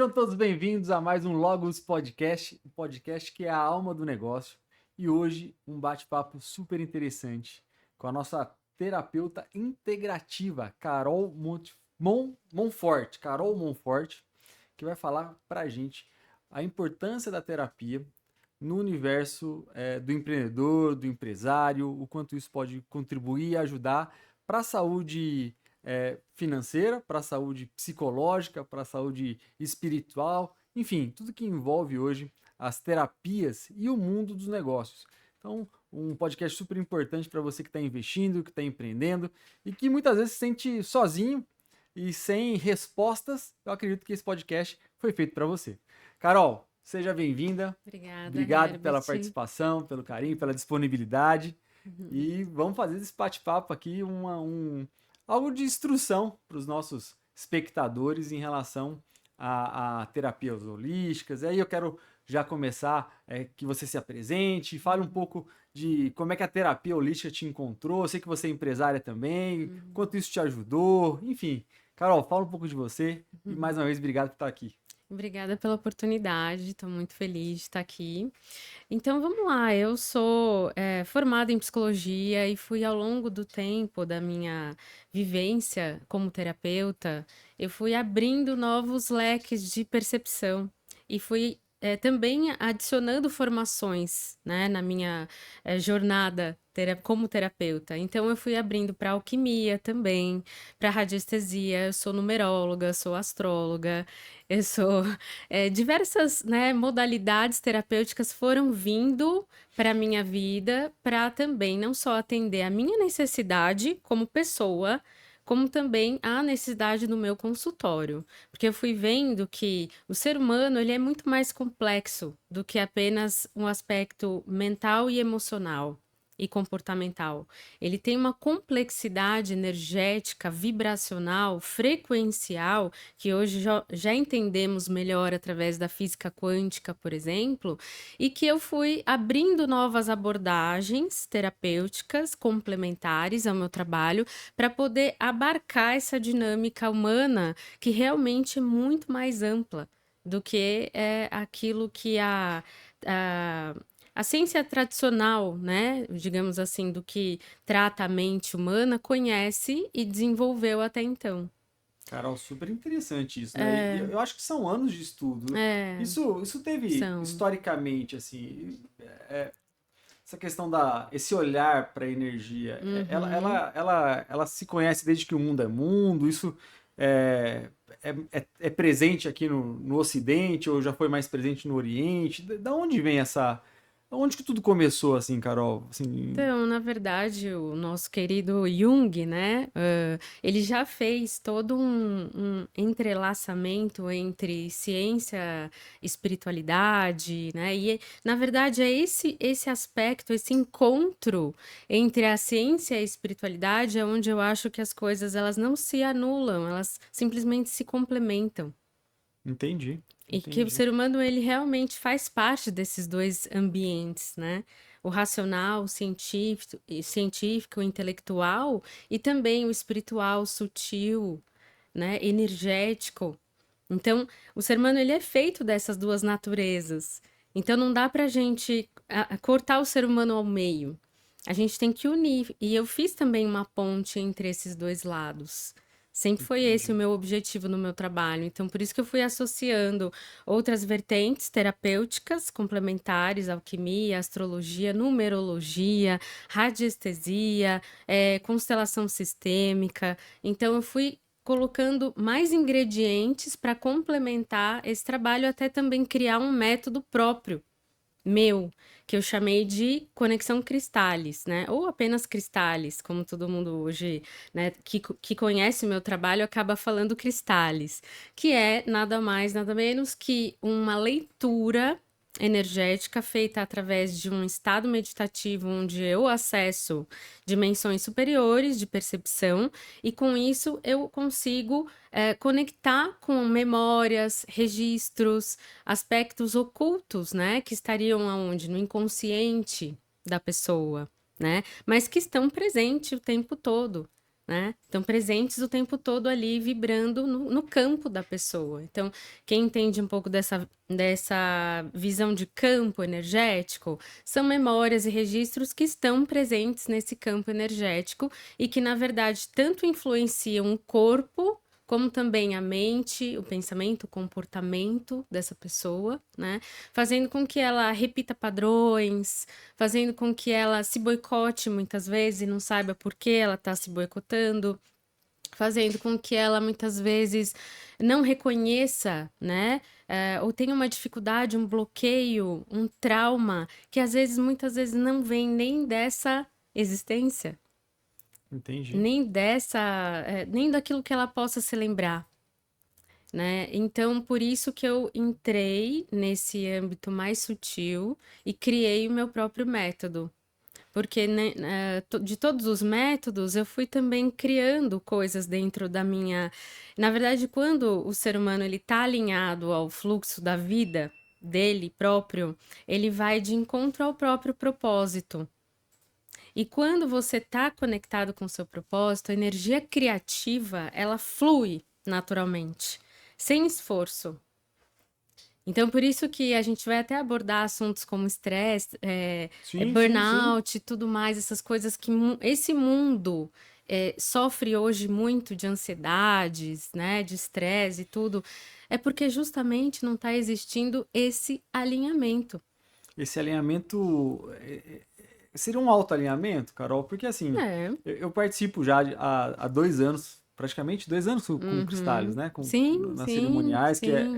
Sejam todos bem-vindos a mais um Logos Podcast, o podcast que é a alma do negócio. E hoje um bate-papo super interessante com a nossa terapeuta integrativa, Carol Monfort, que vai falar pra gente a importância da terapia no universo do empreendedor, do empresário, o quanto isso pode contribuir e ajudar para a saúde financeira, para a saúde psicológica, para a saúde espiritual, enfim, tudo que envolve hoje as terapias e o mundo dos negócios. Então, um podcast super importante para você que está investindo, que está empreendendo e que muitas vezes se sente sozinho e sem respostas. Eu acredito que esse podcast foi feito para você. Carol, seja bem-vinda. Obrigada, Obrigado pela Herbert. participação, pelo carinho, pela disponibilidade. E vamos fazer desse bate-papo aqui algo de instrução para os nossos espectadores em relação a terapias holísticas. E aí eu quero já começar que você se apresente, fale um pouco de como é que a terapia holística te encontrou. Eu sei que você é empresária também, quanto isso te ajudou, enfim. Carol, fala um pouco de você e mais uma vez obrigado por estar aqui. Obrigada pela oportunidade, estou muito feliz de estar aqui. Então vamos lá, eu sou formada em psicologia e fui ao longo do tempo da minha vivência como terapeuta, eu fui abrindo novos leques de percepção e fui também adicionando formações, né, na minha jornada como terapeuta. Então eu fui abrindo para alquimia também, para radiestesia, eu sou numeróloga, sou astróloga, eu sou diversas, né, modalidades terapêuticas foram vindo para a minha vida para também não só atender a minha necessidade como pessoa, como também a necessidade do meu consultório. Porque eu fui vendo que o ser humano ele é muito mais complexo do que apenas um aspecto mental e emocional e comportamental. Ele tem uma complexidade energética, vibracional, frequencial, que hoje já entendemos melhor através da física quântica, por exemplo, e que eu fui abrindo novas abordagens terapêuticas complementares ao meu trabalho para poder abarcar essa dinâmica humana que realmente é muito mais ampla do que aquilo que a ciência tradicional, né, digamos assim, do que trata a mente humana, conhece e desenvolveu até então. Carol, super interessante isso, né? E eu acho que são anos de estudo. É, Isso teve são. historicamente, assim, essa questão esse olhar para a energia, Uhum. ela se conhece desde que o mundo é mundo. Isso é presente aqui no Ocidente ou já foi mais presente no Oriente? Da onde vem onde que tudo começou, assim, Carol? Assim, Então, na verdade, o nosso querido Jung, né, ele já fez todo um entrelaçamento entre ciência e espiritualidade, né, e na verdade é esse aspecto, esse encontro entre a ciência e a espiritualidade é onde eu acho que as coisas elas não se anulam, elas simplesmente se complementam. entendi, E que o entendi. ser humano ele realmente faz parte desses dois ambientes, né? O racional, o científico, o intelectual e também o espiritual, sutil, né? Energético. Então, o ser humano ele é feito dessas duas naturezas. Então, não dá para a gente cortar o ser humano ao meio. A gente tem que unir. E eu fiz também uma ponte entre esses dois lados. Sempre foi esse o Entendi. meu objetivo no meu trabalho. Então, por isso que eu fui associando outras vertentes terapêuticas complementares, alquimia, astrologia, numerologia, radiestesia, constelação sistêmica. Então, eu fui colocando mais ingredientes para complementar esse trabalho, até também criar um método próprio meu, que eu chamei de conexão cristales, né? Ou apenas cristales, como todo mundo hoje, né, que conhece o meu trabalho acaba falando cristales, que é nada mais, nada menos que uma leitura energética feita através de um estado meditativo onde eu acesso dimensões superiores de percepção e com isso eu consigo conectar com memórias, registros, aspectos ocultos, né, que estariam aonde? No inconsciente da pessoa, né, mas que estão presentes o tempo todo. né? Estão presentes o tempo todo ali, vibrando no campo da pessoa. Então, quem entende um pouco dessa visão de campo energético, são memórias e registros que estão presentes nesse campo energético e que, na verdade, tanto influenciam o corpo, como também a mente, o pensamento, o comportamento dessa pessoa, né? Fazendo com que ela repita padrões, fazendo com que ela se boicote muitas vezes e não saiba por que ela está se boicotando, fazendo com que ela muitas vezes não reconheça, né? Ou tenha uma dificuldade, um bloqueio, um trauma, que às vezes, muitas vezes, não vem nem dessa existência, Entendi. nem nem daquilo que ela possa se lembrar, né? Então, por isso que eu entrei nesse âmbito mais sutil e criei o meu próprio método. Porque, né, de todos os métodos, eu fui também criando coisas dentro da minha. Na verdade, quando o ser humano ele está alinhado ao fluxo da vida dele próprio, ele vai de encontro ao próprio propósito. E quando você está conectado com o seu propósito, a energia criativa ela flui naturalmente, sem esforço. Então, por isso que a gente vai até abordar assuntos como estresse, Sim, sim, sim. burnout e tudo mais, essas coisas que esse mundo sofre hoje muito de ansiedades, né, de estresse e tudo, é porque justamente não está existindo esse alinhamento. Esse alinhamento seria um autoalinhamento, Carol? Porque assim, É. eu participo já há 2 anos, praticamente 2 anos com o Cristales, Uhum. né? Sim, Nas sim, cerimoniais, que sim.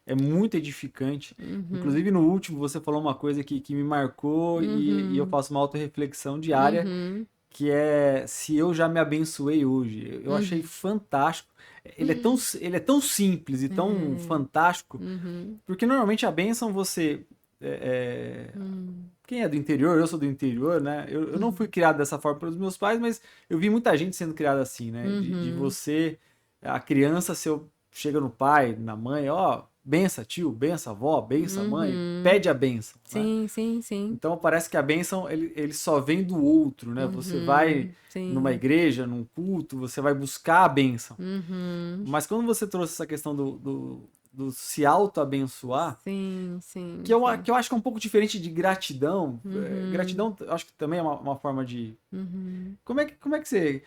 é muito edificante. Uhum. Inclusive, no último, você falou uma coisa que me marcou e eu Uhum. faço uma autorreflexão diária, Uhum. que é se eu já me abençoei hoje. Eu achei Uhum. fantástico. Ele é tão simples e tão É. fantástico, Uhum. porque normalmente a bênção você. é, é, Uhum. quem é do interior, eu sou do interior, né? Eu não fui Uhum. criado dessa forma pelos meus pais, mas eu vi muita gente sendo criada assim, né? De Uhum. você, a criança, se eu chega no pai, na mãe, ó, bença tio, bença avó, bença mãe, Uhum. pede a benção, né? Sim, sim, sim. Então parece que a bênção ele só vem do outro, né? Você vai numa Sim. igreja, num culto, você vai buscar a bênção. Uhum. Mas quando você trouxe essa questão do se auto-abençoar, Sim, sim, que sim. eu acho que é um pouco diferente de gratidão. Uhum. Gratidão, eu acho que também é uma forma de. Uhum. Como é que você.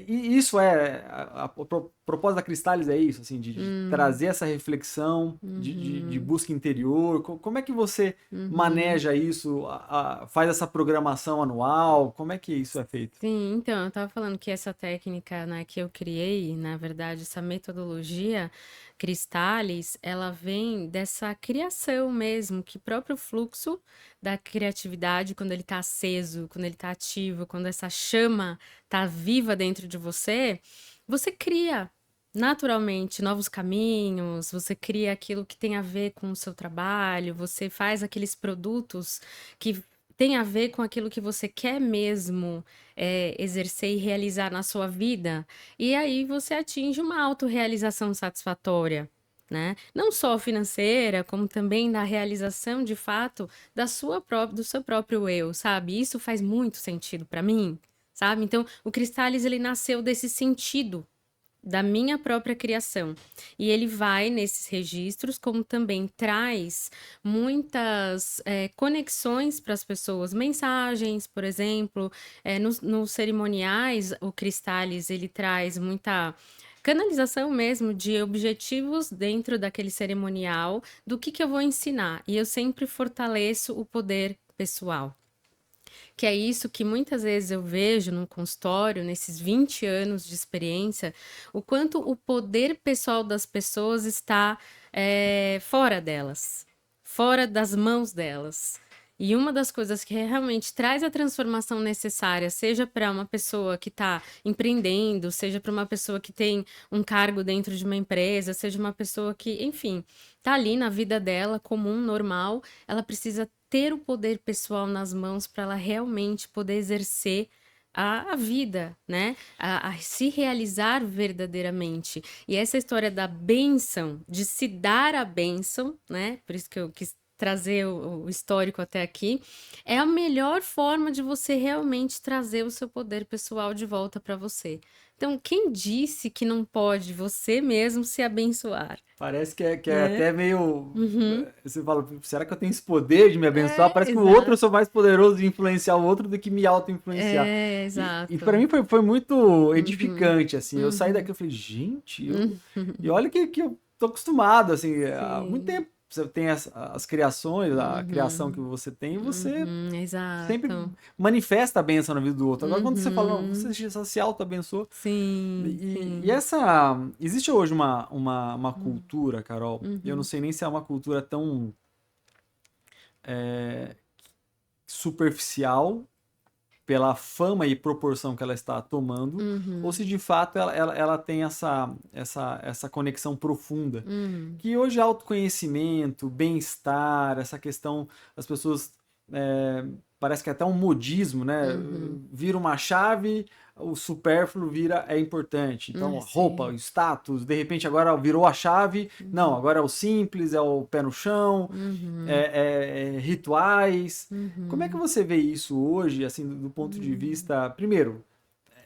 E isso é. O propósito da Cristales é isso, assim, de trazer essa reflexão de Uhum. busca interior. Como é que você Uhum. maneja isso? Faz essa programação anual? Como é que isso é feito? Sim, então, eu estava falando que essa técnica, né, que eu criei, na verdade, essa metodologia Cristales, ela vem dessa criação mesmo, que próprio fluxo da criatividade, quando ele está aceso, quando ele está ativo, quando essa chama está viva dentro de você, você cria naturalmente novos caminhos, você cria aquilo que tem a ver com o seu trabalho, você faz aqueles produtos que tem a ver com aquilo que você quer mesmo exercer e realizar na sua vida, e aí você atinge uma autorrealização satisfatória, né? Não só financeira, como também da realização de fato do seu próprio eu, sabe? Isso faz muito sentido para mim, sabe? Então, o Cristales ele nasceu desse sentido da minha própria criação. E ele vai nesses registros, como também traz muitas conexões para as pessoas, mensagens, por exemplo, nos cerimoniais, o Cristales ele traz muita canalização mesmo de objetivos dentro daquele cerimonial, do que eu vou ensinar. E eu sempre fortaleço o poder pessoal. Que é isso que muitas vezes eu vejo no consultório, nesses 20 anos de experiência, o quanto o poder pessoal das pessoas está fora delas, fora das mãos delas. E uma das coisas que realmente traz a transformação necessária, seja para uma pessoa que está empreendendo, seja para uma pessoa que tem um cargo dentro de uma empresa, seja uma pessoa que, enfim, está ali na vida dela, comum, normal, ela precisa ter o poder pessoal nas mãos para ela realmente poder exercer a vida, né? A se realizar verdadeiramente. E essa história da bênção, de se dar a bênção, né? Por isso que eu quis trazer o histórico até aqui, é a melhor forma de você realmente trazer o seu poder pessoal de volta para você. Então, quem disse que não pode você mesmo se abençoar, Parece que é né? até meio. Uhum. Você fala, será que eu tenho esse poder de me abençoar? É, Parece que o outro eu exato. sou mais poderoso de influenciar o outro do que me auto-influenciar. É, E para exato. mim foi muito Uhum. edificante, assim. Eu saí daqui Uhum. e falei, gente, e Uhum. olha que eu tô acostumado, assim, há muito Sim. tempo. Você tem as criações, a criação que Uhum. você tem, você Uhum. sempre Exato. manifesta a bênção na vida do outro. Agora, quando você fala, não, você Uhum. só se auto-abençoa. Sim, E sim. essa. Existe hoje uma Hum. cultura, Carol, eu não Uhum. sei nem se é uma cultura tão superficial pela fama e proporção que ela está tomando, ou Uhum. se de fato ela tem essa conexão profunda. Uhum. Que hoje autoconhecimento, bem-estar, essa questão, as pessoas é, parece que é até um modismo, né? Uhum. Vira uma chave, o supérfluo é importante. Então, roupa, Sim. status, de repente agora virou a chave, não, Uhum. agora é o simples, é o pé no chão, Uhum. é rituais. Como é que Uhum. você vê isso hoje, assim, do ponto de Uhum. vista, primeiro,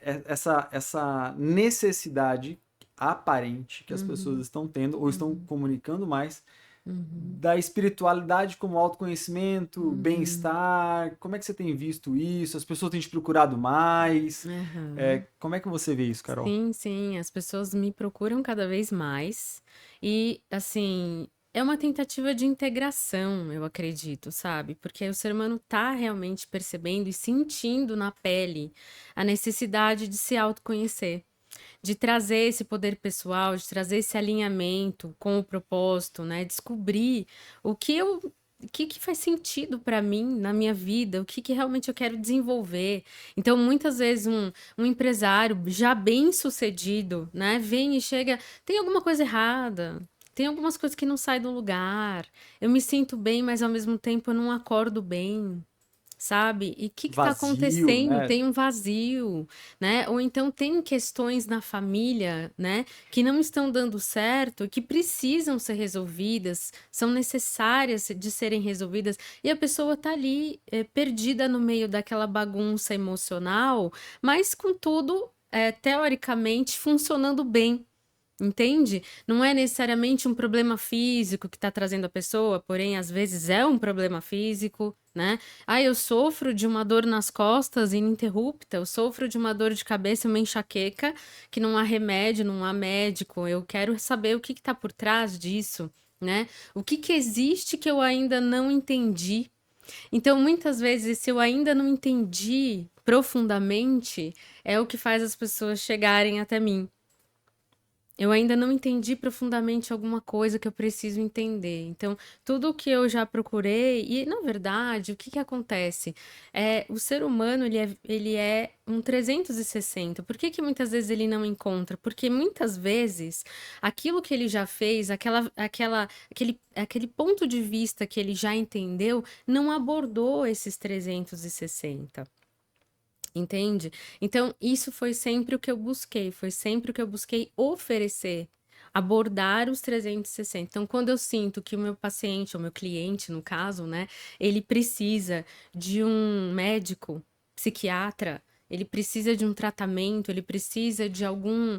essa necessidade aparente que as pessoas Uhum. estão tendo ou estão Uhum. comunicando mais Uhum. da espiritualidade como autoconhecimento, Uhum. bem-estar? Como é que você tem visto isso? As pessoas têm te procurado mais? Aham. Como é que você vê isso, Carol? Sim, sim, as pessoas me procuram cada vez mais e, assim, é uma tentativa de integração, eu acredito, sabe? Porque o ser humano tá realmente percebendo e sentindo na pele a necessidade de se autoconhecer, de trazer esse poder pessoal, de trazer esse alinhamento com o propósito, né? Descobrir o que eu o que faz sentido para mim na minha vida, o que realmente eu quero desenvolver. Então, muitas vezes, um empresário já bem-sucedido, né, vem e chega: "Tem alguma coisa errada, tem algumas coisas que não saem do lugar, eu me sinto bem, mas ao mesmo tempo eu não acordo bem". Sabe? E o que está Vazio, acontecendo? né? Tem um vazio, né? Ou então tem questões na família, né, que não estão dando certo, e que precisam ser resolvidas, são necessárias de serem resolvidas, e a pessoa está ali, perdida no meio daquela bagunça emocional, mas com tudo, teoricamente funcionando bem. Entende? Não é necessariamente um problema físico que está trazendo a pessoa, porém, às vezes é um problema físico, né? Ah, eu sofro de uma dor nas costas ininterrupta, eu sofro de uma dor de cabeça, uma enxaqueca, que não há remédio, não há médico. Eu quero saber o que está por trás disso, né? O que que existe que eu ainda não entendi. Então, muitas vezes, se eu ainda não entendi profundamente, é o que faz as pessoas chegarem até mim. Eu ainda não entendi profundamente alguma coisa que eu preciso entender. Então, tudo o que eu já procurei e, na verdade, o que que acontece? O ser humano, ele é um 360. Por que que muitas vezes ele não encontra? Porque muitas vezes aquilo que ele já fez, aquele ponto de vista que ele já entendeu, não abordou esses 360. Entende? Então, isso foi sempre o que eu busquei, foi sempre o que eu busquei oferecer, abordar os 360. Então, quando eu sinto que o meu paciente, ou meu cliente, no caso, né, ele precisa de um médico, psiquiatra, ele precisa de um tratamento, ele precisa de algum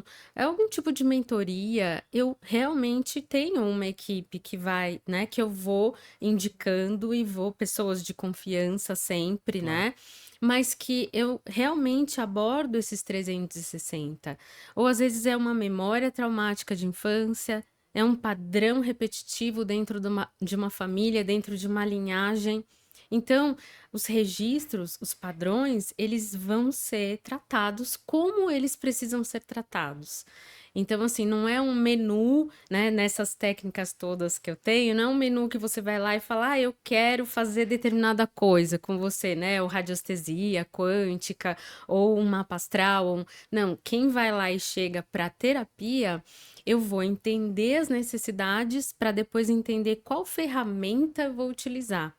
tipo de mentoria, eu realmente tenho uma equipe que vai, né, que eu vou indicando e vou, pessoas de confiança sempre, Claro. né? Mas que eu realmente abordo esses 360. Ou às vezes é uma memória traumática de infância, é um padrão repetitivo dentro de uma família, dentro de uma linhagem. Então, os registros, os padrões, eles vão ser tratados como eles precisam ser tratados. Então, assim, não é um menu, né, nessas técnicas todas que eu tenho, não é um menu que você vai lá e fala, ah, eu quero fazer determinada coisa com você, né, ou radiestesia quântica, ou um mapa astral, não, quem vai lá e chega para terapia, eu vou entender as necessidades para depois entender qual ferramenta eu vou utilizar.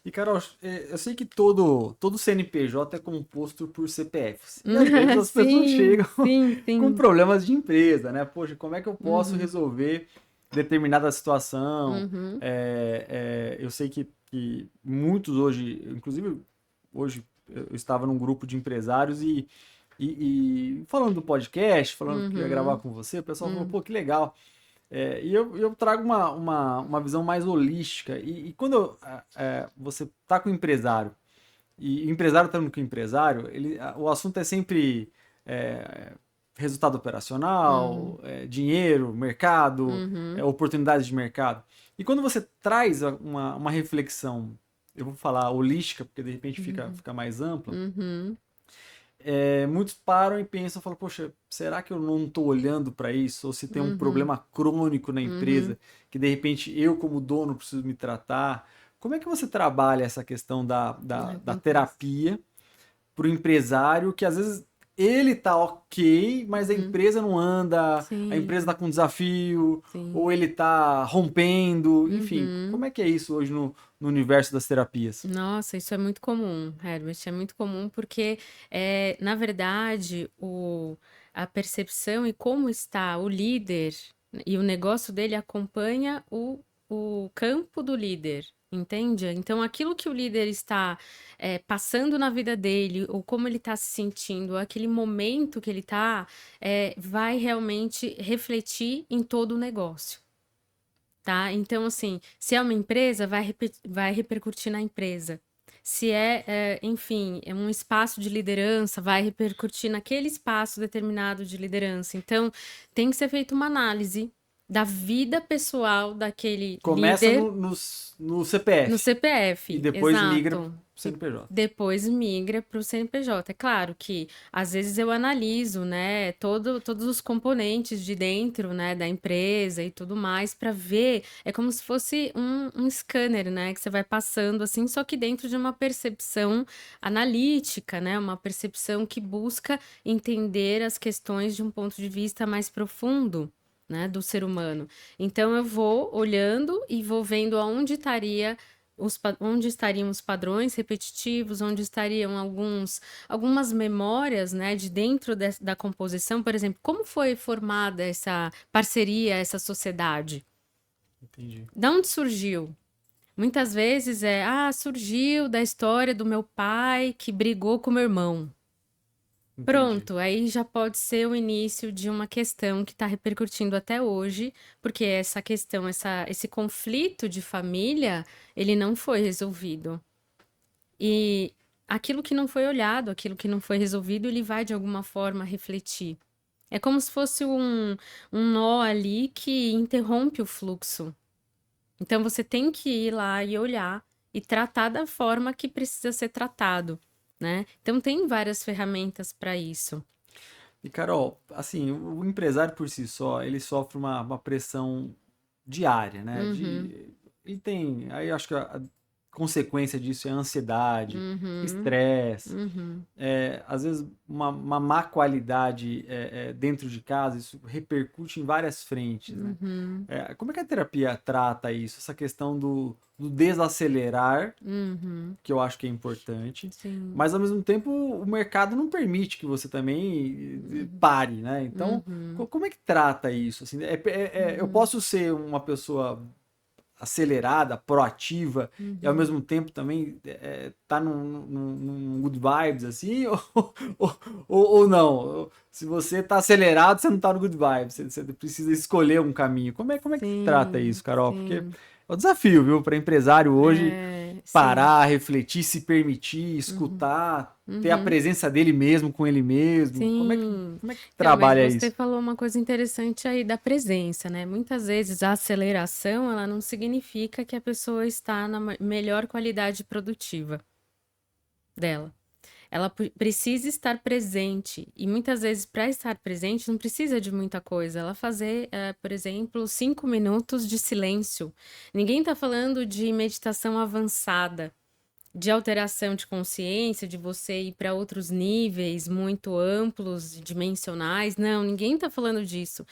E, Carol, eu sei que todo CNPJ é composto por CPFs. E às vezes as pessoas Sim, chegam sim, com sim. problemas de empresa, né? Poxa, como é que eu posso Uhum, resolver determinada situação. Uhum. Eu sei que muitos hoje, inclusive hoje eu estava num grupo de empresários e falando do podcast, falando que ia gravar Uhum. com você, o pessoal falou, pô, que legal. E eu trago uma visão mais holística. E quando você tá com o empresário, e o empresário estando com o empresário, o assunto é sempre é, resultado Uhum. operacional, dinheiro, mercado, Uhum. oportunidades de mercado. E quando você traz uma reflexão, eu vou falar holística, porque de repente Uhum. fica mais ampla, Uhum. muitos param e pensam, falam, poxa, será que eu não estou olhando para isso? Ou se tem um Uhum. problema crônico na Uhum. empresa, que de repente eu, como dono, preciso me tratar? Como é que você trabalha essa questão da Acontece. terapia para o empresário, que às vezes ele tá ok, mas a Uhum. empresa não anda, a empresa tá Sim, com desafio, ou sim. ele tá rompendo, enfim. Uhum. Como é que é isso hoje no universo das terapias? Nossa, isso é muito comum, Herbert, é muito comum porque, na verdade, a percepção e como está o líder e o negócio dele acompanha o campo do líder, entende? Então, aquilo que o líder está passando na vida dele, ou como ele está se sentindo, aquele momento que ele está, vai realmente refletir em todo o negócio. Tá? Então, assim, se é uma empresa, vai repercutir na empresa. Se enfim, é um espaço de liderança, vai repercutir naquele espaço determinado de liderança. Então, tem que ser feita uma análise da vida pessoal daquele Começa líder no no CPF e CPF, depois migra pro exato. E CNPJ. depois migra para o CNPJ. É claro que às vezes eu analiso, né, todos os componentes de dentro, né, da empresa e tudo mais para ver. É como se fosse um scanner, né, que você vai passando assim, só que dentro de uma percepção analítica, né, uma percepção que busca entender as questões de um ponto de vista mais profundo. Né, do ser humano. Então eu vou olhando e vou vendo aonde estaria onde estariam os padrões repetitivos, onde estariam algumas memórias, né, de dentro da composição, por exemplo, como foi formada essa parceria, essa sociedade? Entendi. Da onde surgiu? Muitas vezes surgiu da história do meu pai que brigou com meu irmão. Entendi. Pronto, aí já pode ser o início de uma questão que está repercutindo até hoje, porque essa questão, esse conflito de família, ele não foi resolvido. E aquilo que não foi olhado, aquilo que não foi resolvido, ele vai de alguma forma refletir. É como se fosse um nó ali que interrompe o fluxo. Então você tem que ir lá e olhar e tratar da forma que precisa ser tratado, né? Então tem várias ferramentas para isso. E Carol, assim, o empresário por si só, ele sofre uma pressão diária, né? Uhum, Ele tem, aí eu acho que a consequência disso é ansiedade, uhum, estresse, uhum, às vezes uma má qualidade dentro de casa, isso repercute em várias frentes, né? uhum, Como é que a terapia trata isso? Essa questão do desacelerar, uhum. que eu acho que é importante, Sim. mas ao mesmo tempo o mercado não permite que você também Uhum, pare, né? Então, uhum, como é que trata isso? Assim, eu uhum, posso ser uma pessoa acelerada, proativa, e ao uhum. mesmo tempo também tá num good vibes, assim, ou, ou não? Se você tá acelerado, você não tá no good vibes, você precisa escolher um caminho. Como é que trata Sim, isso, Carol? Porque sim. é um desafio, viu, para empresário hoje Sim. parar, refletir, se permitir, Uhum, escutar, ter a uhum. presença dele mesmo com ele mesmo. Como é que, Sim. como é que Então, mas trabalha você isso? falou uma coisa interessante aí da presença, né? Muitas vezes a aceleração, ela não significa que a pessoa está na melhor qualidade produtiva dela. Ela precisa estar presente. E muitas vezes, para estar presente, não precisa de muita coisa. Ela fazer, por exemplo, 5 minutos de silêncio. Ninguém está falando de meditação avançada, de alteração de consciência, de você ir para outros níveis muito amplos, dimensionais. Não, ninguém está falando disso.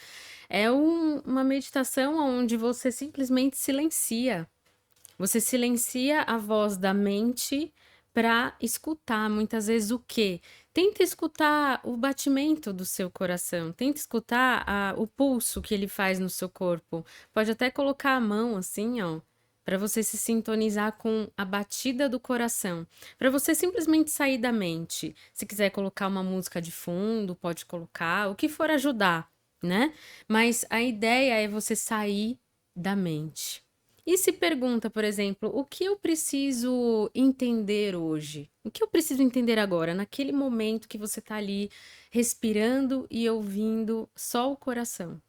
É uma meditação onde você simplesmente silencia. Você silencia a voz da mente para escutar muitas vezes o quê? Tenta escutar o batimento do seu coração, tenta escutar o pulso que ele faz no seu corpo. Pode até colocar a mão assim, ó, para você se sintonizar com a batida do coração, para você simplesmente sair da mente. Se quiser colocar uma música de fundo, pode colocar, o que for ajudar, né? Mas a ideia é você sair da mente. E se pergunta, por exemplo, o que eu preciso entender hoje? O que eu preciso entender agora, naquele momento que você está ali respirando e ouvindo só o coração?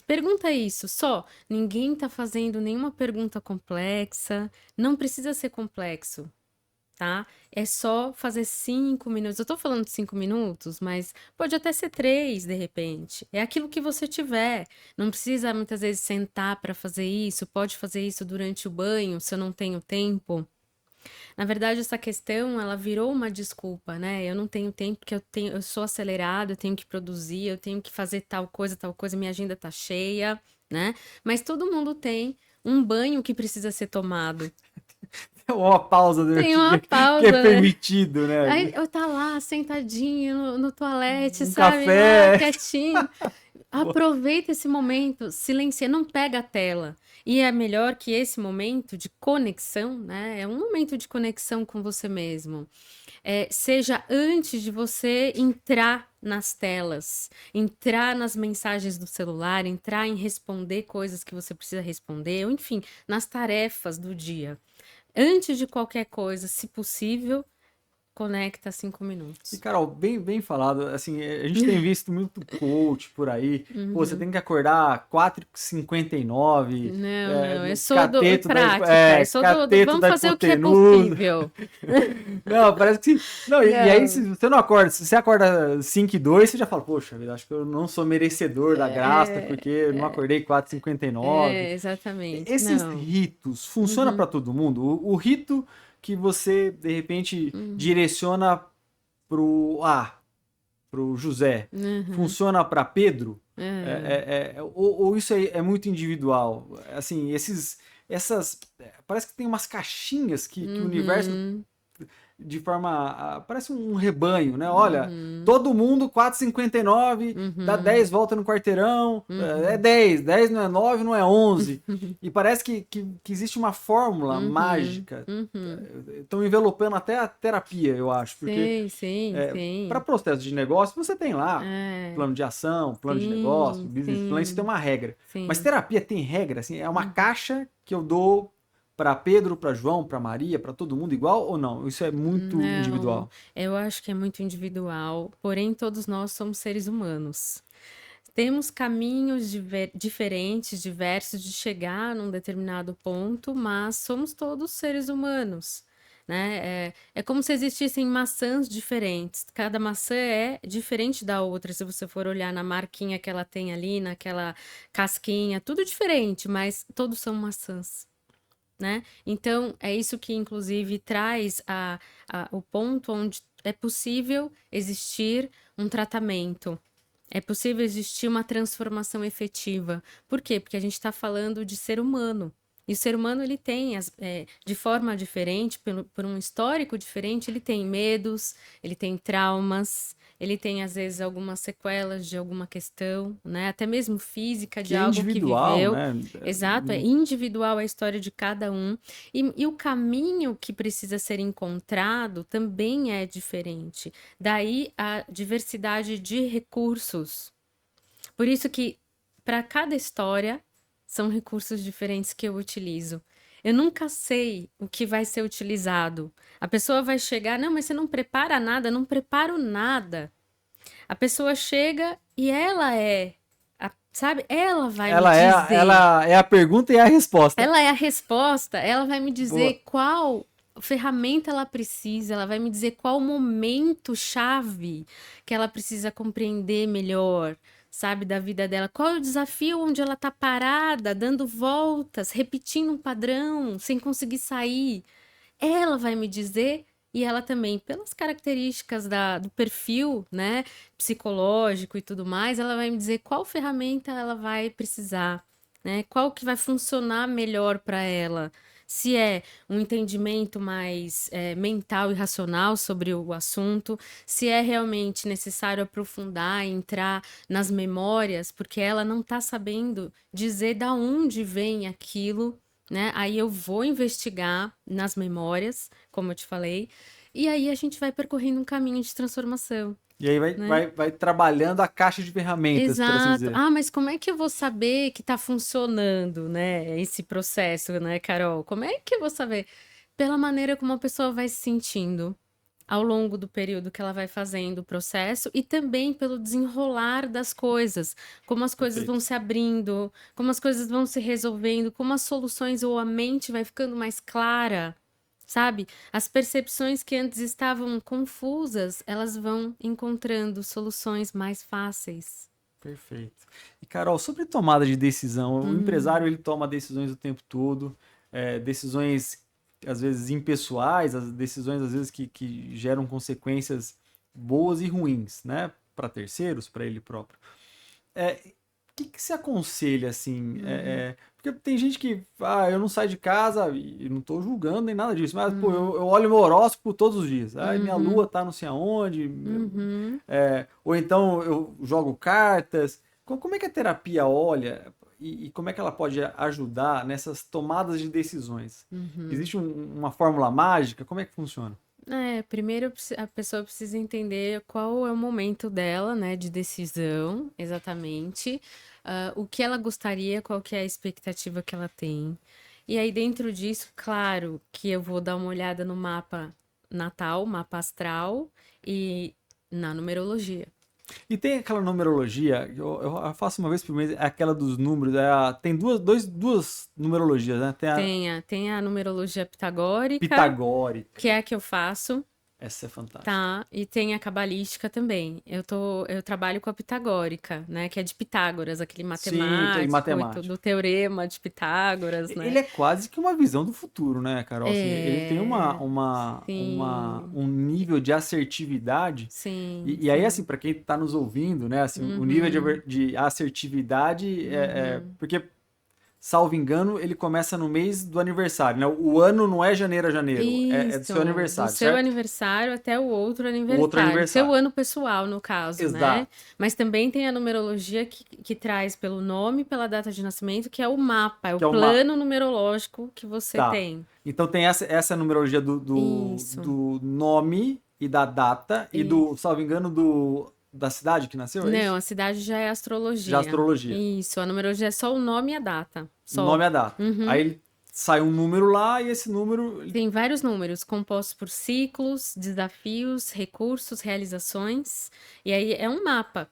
Pergunta isso, só. Ninguém está fazendo nenhuma pergunta complexa, não precisa ser complexo, tá? É só fazer 5 minutos. Eu tô falando de 5 minutos, mas pode até ser 3, de repente. É aquilo que você tiver. Não precisa muitas vezes sentar para fazer isso. Pode fazer isso durante o banho, se eu não tenho tempo. Na verdade, essa questão, ela virou uma desculpa, né? Eu não tenho tempo porque eu sou acelerado, eu tenho que produzir, eu tenho que fazer tal coisa, minha agenda tá cheia, né? Mas todo mundo tem um banho que precisa ser tomado. Uma pausa Tem durante o uma dia que é pausa, né? permitido, né? Aí eu tá lá, sentadinho no toalete, Um sabe? Lá, café. quietinho. Aproveita esse momento, silencia, não pega a tela. E é melhor que esse momento de conexão, né? É um momento de conexão com você mesmo. Seja antes de você entrar nas telas, entrar nas mensagens do celular, entrar em responder coisas que você precisa responder, ou enfim, nas tarefas do dia. Antes de qualquer coisa, se possível, conecta 5 E, minutos. Carol, bem falado, assim, a gente tem visto muito coach por aí, pô, você Uhum. tem que acordar 4h59, Não, eu no sou do cateto prática, eu sou do cateto vamos da fazer o que é hipotenusa. possível. Não, parece que sim. Não, e aí, se Não, você não acorda, se você acorda 5h02, você já fala, poxa vida, acho que eu não sou merecedor da graça, porque é, eu não acordei 4h59. exatamente, Esses não. ritos, funciona Uhum, para todo mundo? O rito que você, de repente, uhum, direciona pro, pro José, uhum, funciona para Pedro? uhum, Ou isso aí é muito individual? Assim, parece que tem umas caixinhas que o universo uhum, de forma. Parece um rebanho, né? Olha, uhum, todo mundo 4h59, dá uhum, 10 voltas no quarteirão, é uhum, 10 não é 9, não é 11. E parece que existe uma fórmula uhum, mágica. uhum. Estão envelopando até a terapia, eu acho, porque Sim, sim, para sim. processo de negócio, você tem lá É, plano de ação, plano de negócio, sim, business plan, isso tem sim, uma regra. Mas sim. terapia tem regra, assim, é uma Uhum. caixa que eu dou para Pedro, para João, para Maria, para todo mundo igual ou não? Isso é muito Não, individual. eu acho que é muito individual, porém todos nós somos seres humanos. Temos caminhos diferentes, diversos de chegar num determinado ponto, mas somos todos seres humanos, né? É como se existissem maçãs diferentes. Cada maçã é diferente da outra. Se você for olhar na marquinha que ela tem ali, naquela casquinha, tudo diferente, mas todos são maçãs. Né? Então, é isso que, inclusive, traz o ponto onde é possível existir um tratamento, é possível existir uma transformação efetiva. Por quê? Porque a gente está falando de ser humano. E o ser humano, ele tem, de forma diferente, por um histórico diferente, ele tem medos, ele tem traumas, ele tem, às vezes, algumas sequelas de alguma questão, né? Até mesmo física, Que de é algo que individual, viveu. né? Exato, é individual a história de cada um. E o caminho que precisa ser encontrado também é diferente. Daí a diversidade de recursos. Por isso que para cada história são recursos diferentes que eu utilizo. Eu nunca sei o que vai ser utilizado. A pessoa vai chegar, não, mas você não prepara nada, não preparo nada. A pessoa chega e ela sabe? Ela vai me dizer, Ela é a pergunta e a resposta. ela é a resposta, ela vai me Boa. dizer qual ferramenta ela precisa, ela vai me dizer qual momento chave que ela precisa compreender melhor, sabe, da vida dela. Qual é o desafio onde ela tá parada, dando voltas, repetindo um padrão, sem conseguir sair. Ela vai me dizer e ela também, pelas características do perfil, né, psicológico e tudo mais, ela vai me dizer qual ferramenta ela vai precisar, né, qual que vai funcionar melhor para ela. se é um entendimento mais mental e racional sobre o assunto, se é realmente necessário aprofundar, entrar nas memórias, porque ela não está sabendo dizer da onde vem aquilo, né? Aí eu vou investigar nas memórias, como eu te falei, e aí a gente vai percorrendo um caminho de transformação, E aí vai, né? vai, vai trabalhando a caixa de ferramentas, por assim Exato. dizer. Ah, mas como é que eu vou saber que está funcionando, né, esse processo, né, Carol? Como é que eu vou saber? Pela maneira como a pessoa vai se sentindo ao longo do período que ela vai fazendo o processo e também pelo desenrolar das coisas, como as coisas vão Perfeito. se abrindo, como as coisas vão se resolvendo, como as soluções ou a mente vai ficando mais clara, sabe? As percepções que antes estavam confusas, elas vão encontrando soluções mais fáceis. Perfeito. E Carol, sobre tomada de decisão, o empresário Hum, ele toma decisões o tempo todo, decisões às vezes impessoais, as decisões às vezes que geram consequências boas e ruins, né, para terceiros, para ele próprio. O que se aconselha assim? uhum, Porque tem gente que, eu não saio de casa e não estou julgando nem nada disso, mas pô, uhum, eu olho meu horóscopo todos os dias. Minha lua uhum, tá não sei aonde, uhum, ou então eu jogo cartas. Como é que a terapia olha e como é que ela pode ajudar nessas tomadas de decisões? uhum. Existe uma fórmula mágica? Como é que funciona? Primeiro a pessoa precisa entender qual é o momento dela, né, de decisão, exatamente, o que ela gostaria, qual que é a expectativa que ela tem. E aí, dentro disso, claro que eu vou dar uma olhada no mapa natal, mapa astral e na numerologia. E tem aquela numerologia, eu faço uma vez por mês, é aquela dos números, tem duas numerologias, né? Tem a Tem a numerologia pitagórica, pitagórica, que é a que eu faço. essa é fantástica. Tá, e tem a cabalística também. Eu trabalho com a pitagórica, né? Que é de Pitágoras, aquele Sim, e matemático e tudo, matemática. o teorema de Pitágoras, Ele né? é quase que uma visão do futuro, né, Carol? Assim, ele tem É, sim, um nível de assertividade. sim, E aí, assim, sim. para quem está nos ouvindo, né, assim, o nível Uhum, de assertividade uhum. porque, salvo engano, ele começa no mês do aniversário, né? O ano não é janeiro a janeiro, é do seu Isso, do aniversário, seu certo? aniversário até o outro O outro aniversário, seu aniversário. ano pessoal, no caso, né? Exato. Mas também tem a numerologia que traz pelo nome, pela data de nascimento, que é o mapa, é o Que é uma. plano numerológico que você Tá. tem. Então tem essa numerologia Isso, do nome e da data e do, isso. salvo engano, da cidade que nasceu, é Não, isso? a cidade já é Já astrologia. astrologia. Isso, a numerologia é só o nome e a data. Nome Só. e a data. Aí Uhum. ele sai um número lá e esse número. Tem vários números compostos por ciclos, desafios, recursos, realizações. E aí é um mapa.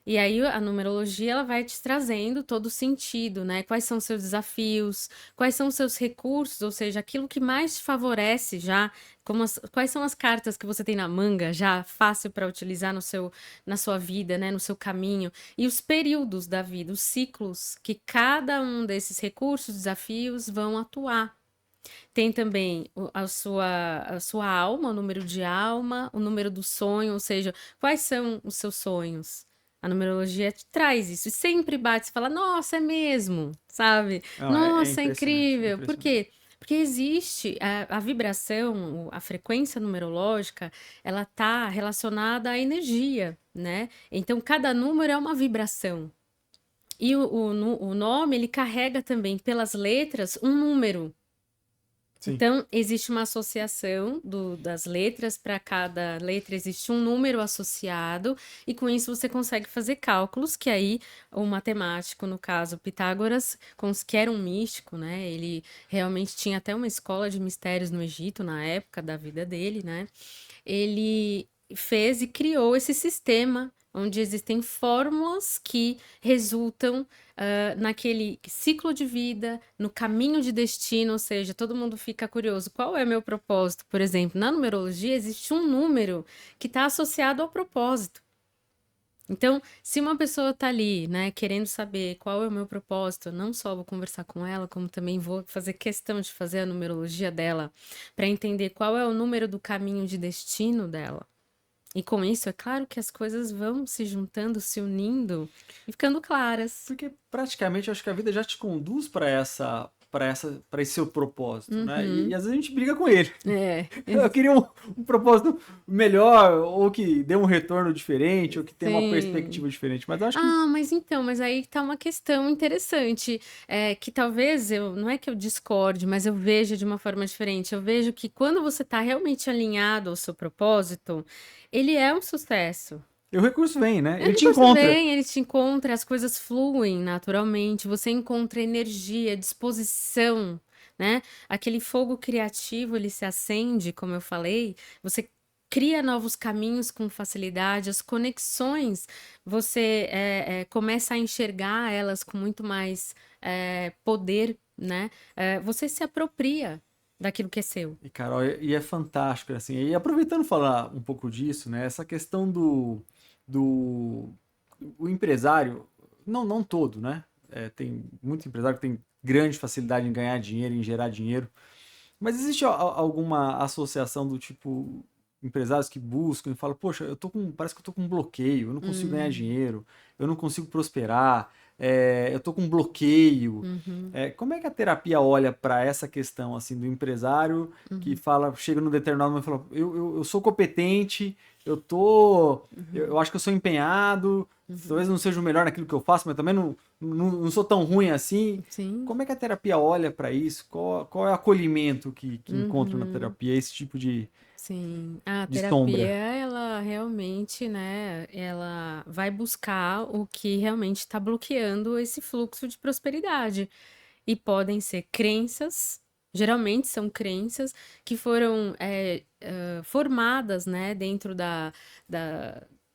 E aí a numerologia ela vai te trazendo todo o sentido, né? Quais são os seus desafios, quais são os seus recursos, ou seja, aquilo que mais te favorece já, quais são as cartas que você tem na manga já fácil para utilizar na sua vida, né? No seu caminho. E os períodos da vida, os ciclos que cada um desses recursos, desafios vão atuar. Tem também a sua alma, o número de alma, o número do sonho, ou seja, quais são os seus sonhos? A numerologia te traz isso e sempre bate, você fala, nossa, é mesmo, sabe? Não, é Nossa, é impressionante, é incrível. Por impressionante. quê? Porque existe a vibração, a frequência numerológica, ela está relacionada à energia, né? Então, cada número é uma vibração. E o nome, ele carrega também pelas letras um número. Sim. Então, existe uma associação das letras, para cada letra existe um número associado, e com isso você consegue fazer cálculos, que aí o matemático, no caso Pitágoras, que era um místico, né? Ele realmente tinha até uma escola de mistérios no Egito, na época da vida dele, né? Ele fez e criou esse sistema onde existem fórmulas que resultam naquele ciclo de vida, no caminho de destino, ou seja, todo mundo fica curioso, qual é meu propósito? Por exemplo, na numerologia existe um número que está associado ao propósito. Então, se uma pessoa está ali, né, querendo saber qual é o meu propósito, eu não só vou conversar com ela, como também vou fazer questão de fazer a numerologia dela, para entender qual é o número do caminho de destino dela. E com isso, é claro que as coisas vão se juntando, se unindo e ficando claras. Porque praticamente eu acho que a vida já te conduz para esse seu propósito, né? Uhum. E às vezes a gente briga com ele. É, Eu queria um propósito melhor, ou que dê um retorno diferente, ou que tenha uma sim. perspectiva diferente. Mas eu acho que Mas aí tá uma questão interessante, que talvez não é que eu discorde, mas eu vejo de uma forma diferente. Eu vejo que quando você tá realmente alinhado ao seu propósito, ele é um sucesso. o recurso vem, né? O Ele te recurso encontra. vem, ele te encontra, as coisas fluem naturalmente, você encontra energia, disposição, né? Aquele fogo criativo, ele se acende, como eu falei, você cria novos caminhos com facilidade, as conexões, você começa a enxergar elas com muito mais poder, né? Você se apropria daquilo que é seu. E, Carol, e é fantástico, assim. E aproveitando falar um pouco disso, né? Essa questão do o empresário, não todo, né? Tem muito empresário que tem grande facilidade em ganhar dinheiro, em gerar dinheiro. Mas existe alguma associação do tipo empresários que buscam e falam, poxa, parece que eu tô com um bloqueio, eu não consigo ganhar Hum, dinheiro, eu não consigo prosperar, eu tô com um bloqueio. uhum, Como é que a terapia olha para essa questão assim do empresário que uhum, fala, chega num determinado momento e fala, eu sou competente, eu tô, eu uhum, acho que eu sou empenhado, uhum. talvez não seja o melhor naquilo que eu faço, mas também não sou tão ruim assim. Sim. Como é que a terapia olha para isso? Qual é o acolhimento que encontra na Uhum. terapia? Esse tipo Sim. A de terapia, sombra. ela realmente, né, ela vai buscar o que realmente está bloqueando esse fluxo de prosperidade. E podem ser crenças, geralmente são crenças que foram formadas, né, dentro da,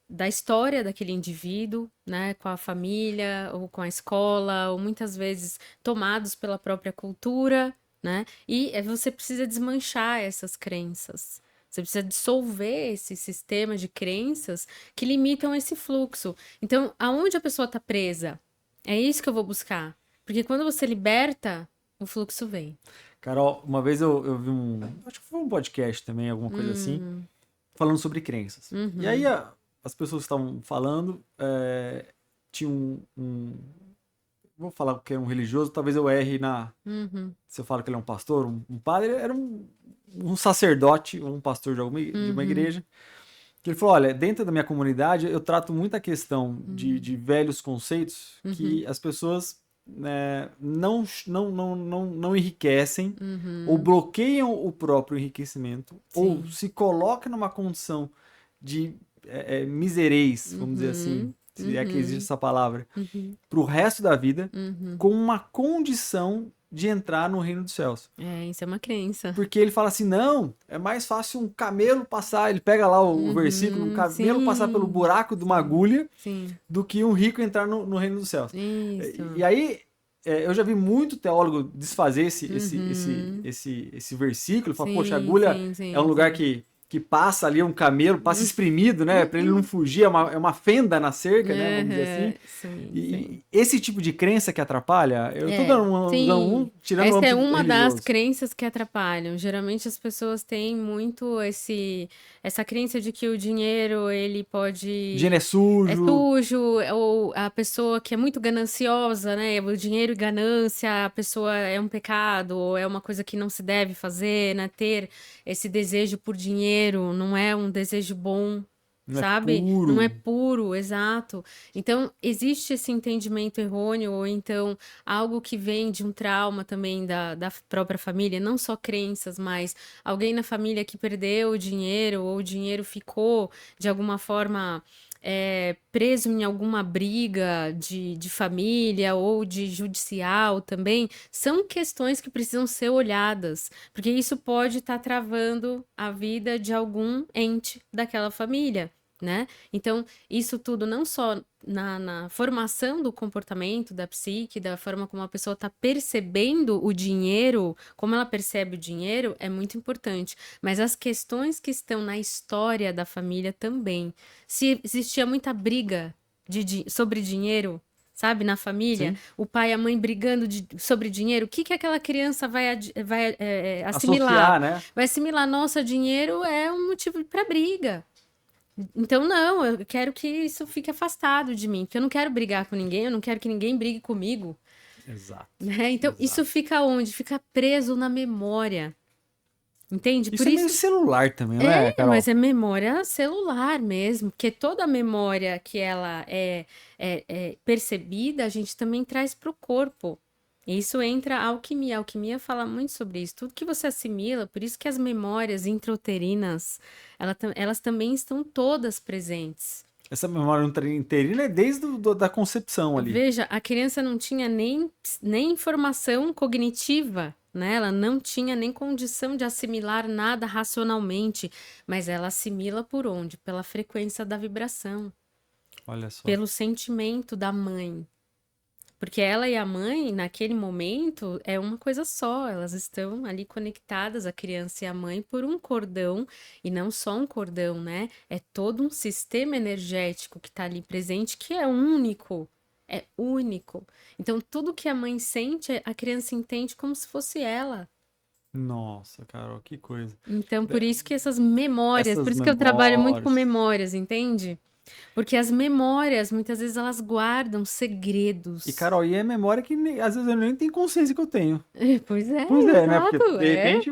da história daquele indivíduo, né, com a família ou com a escola, ou muitas vezes tomados pela própria cultura, né? E você precisa desmanchar essas crenças. Você precisa dissolver esse sistema de crenças que limitam esse fluxo. Então, aonde a pessoa está presa? É isso que eu vou buscar. Porque quando você liberta, o fluxo vem. Carol, uma vez eu vi acho que foi um podcast também, alguma coisa assim, Hum, falando sobre crenças. E aí uhum, as pessoas que estavam falando, tinha vou falar que é um religioso, talvez eu erre uhum, se eu falo que ele é um pastor, um padre, era um sacerdote, um pastor de uma uhum, igreja, que ele falou, olha, dentro da minha comunidade eu trato muito a questão de velhos conceitos uhum, que as pessoas, né, não enriquecem ou uhum. bloqueiam o próprio enriquecimento ou Sim. se colocam numa condição de miserez, vamos dizer assim, Uhum, se é que existe uhum, essa palavra, uhum, para o resto da vida uhum. com uma condição de entrar no reino dos céus. Isso é uma crença. Porque ele fala assim: não, é mais fácil um camelo passar. Ele pega lá o versículo: um camelo passar pelo Sim, buraco de uma sim, agulha sim. do que um rico entrar no reino dos céus. E Isso. aí, eu já vi muito teólogo desfazer Uhum. esse versículo. Fala, poxa, a Sim, agulha sim, é um sim, lugar sim. que passa ali um camelo, passa espremido, né? Para ele não fugir, é uma fenda na cerca, né? Vamos dizer assim. Aham, sim, sim. E esse tipo de crença que atrapalha, eu tô É, usando sim. tirando o Essa é âmbito uma das religioso. crenças que atrapalham. Geralmente as pessoas têm muito essa crença de que o dinheiro ele Dinheiro é pode é sujo, sujo, ou a pessoa que é muito gananciosa, né? O dinheiro e ganância, a pessoa é um pecado, ou é uma coisa que não se deve fazer, né? Ter esse desejo por dinheiro não é um desejo bom. não é Sabe? Não é puro. puro, exato. Então, existe esse entendimento errôneo, ou então algo que vem de um trauma também da própria família, não só crenças, mas alguém na família que perdeu o dinheiro, ou o dinheiro ficou de alguma forma preso em alguma briga de família ou de judicial também, são questões que precisam ser olhadas, porque isso pode estar travando a vida de algum ente daquela família. Né? Então, isso tudo não só na formação do comportamento, da psique, da forma como a pessoa está percebendo o dinheiro, como ela percebe o dinheiro, é muito importante. Mas as questões que estão na história da família também. Se existia muita briga sobre dinheiro, sabe, na família, Sim. o pai e a mãe brigando sobre dinheiro, o que que aquela criança vai assimilar? Associar, né? Vai assimilar, nossa, dinheiro é um motivo para briga. Então, não, eu quero que isso fique afastado de mim, porque eu não quero brigar com ninguém, eu não quero que ninguém brigue comigo. Exato, né? Então, isso exato. fica onde? Fica preso na memória. Entende? Isso Por é meio isso. celular também, não é, Mas Carol? é memória celular mesmo, porque toda memória que ela é percebida, a gente também traz para o corpo. E isso entra a alquimia. A alquimia fala muito sobre isso. Tudo que você assimila, por isso que as memórias intrauterinas, elas também estão todas presentes. Essa memória interina é desde da concepção ali. Veja, a criança não tinha nem informação cognitiva, né? Ela não tinha nem condição de assimilar nada racionalmente, mas ela assimila por onde? Pela frequência da vibração, Olha só. pelo sentimento da mãe. Porque ela e a mãe, naquele momento, é uma coisa só. Elas estão ali conectadas, a criança e a mãe, por um cordão, e não só um cordão, né? É todo um sistema energético que está ali presente, que é único. É único. Então, tudo que a mãe sente, a criança entende como se fosse ela. Nossa, Carol, que coisa. Então, por De- isso que essas memórias, por Essas isso que eu trabalho muito com memórias. memórias, entende? Porque as memórias, muitas vezes, elas guardam E, segredos. Carol, e é memória que às vezes eu nem tenho consciência que eu tenho. Pois é, Pois é, né? Porque exato. de repente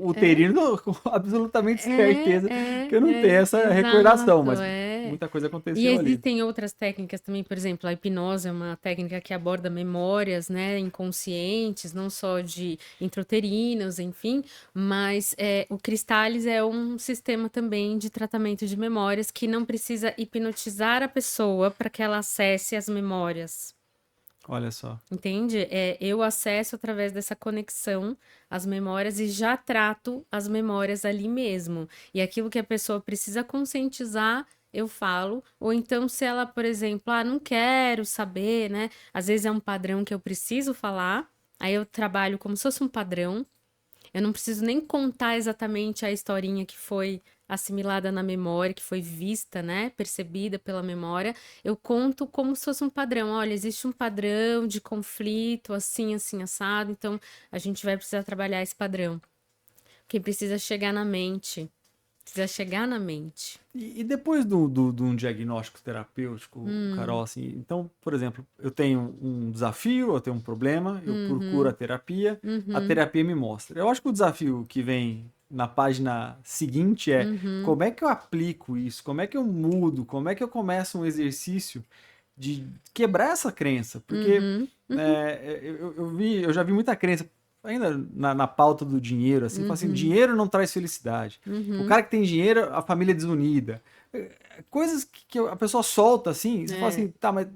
uterino com absolutamente certeza que eu não tenho essa recordação, Exato, mas é. muita coisa E aconteceu ali. existem outras técnicas também, por exemplo, a hipnose é uma técnica que aborda memórias, né, inconscientes, não só de intrauterinos, enfim, mas o Cristális é um sistema também de tratamento de memórias que não precisa hipnotizar a pessoa para que ela acesse as memórias. Olha só. Entende? Eu acesso através dessa conexão as memórias e já trato as memórias ali mesmo. E aquilo que a pessoa precisa conscientizar, eu falo. Ou então, se ela, por exemplo, não quero saber, né? Às vezes é um padrão que eu preciso falar, aí eu trabalho como se fosse um padrão. Eu não preciso nem contar exatamente a historinha que foi assimilada na memória, que foi vista, né, percebida pela memória. Eu conto como se fosse um padrão. Olha, existe um padrão de conflito, assim, assim, assado. Então, a gente vai precisar trabalhar esse padrão. Porque precisa chegar na mente. Precisa chegar na mente. E depois de um diagnóstico terapêutico, Carol, assim, então, por exemplo, eu tenho um desafio, eu tenho um problema, eu procuro a terapia me mostra. Eu acho que o desafio que vem na página seguinte é como é que eu aplico isso, como é que eu mudo, como é que eu começo um exercício de quebrar essa crença, porque eu já vi muita crença ainda na pauta do dinheiro, assim, fala assim, dinheiro não traz felicidade. O cara que tem dinheiro, a família é desunida. Coisas que a pessoa solta, assim, você fala assim, tá, mas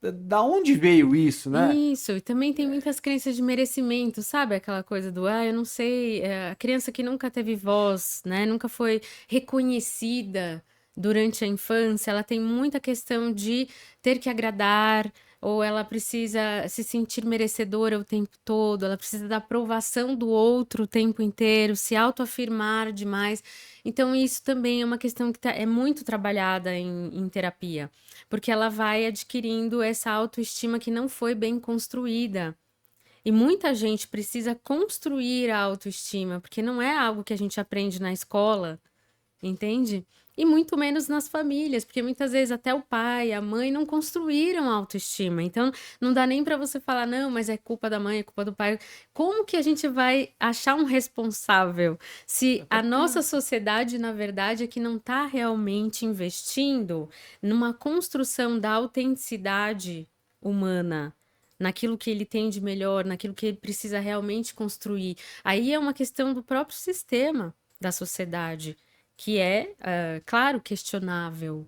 da onde veio isso, né? Isso, e também tem muitas crenças de merecimento, sabe? Aquela coisa do, eu não sei, a criança que nunca teve voz, né? Nunca foi reconhecida durante a infância, ela tem muita questão de ter que agradar, ou ela precisa se sentir merecedora o tempo todo, ela precisa da aprovação do outro o tempo inteiro, se autoafirmar demais. Então, isso também é uma questão que é muito trabalhada em terapia, porque ela vai adquirindo essa autoestima que não foi bem construída. E muita gente precisa construir a autoestima, porque não é algo que a gente aprende na escola, entende? E muito menos nas famílias, porque muitas vezes até o pai, a mãe não construíram a autoestima. Então, não dá nem para você falar, não, mas é culpa da mãe, é culpa do pai. Como que a gente vai achar um responsável se Até a porque nossa sociedade, na verdade, é que não está realmente investindo numa construção da autenticidade humana? Naquilo que ele tem de melhor, naquilo que ele precisa realmente construir. Aí é uma questão do próprio sistema da sociedade que é, claro, questionável,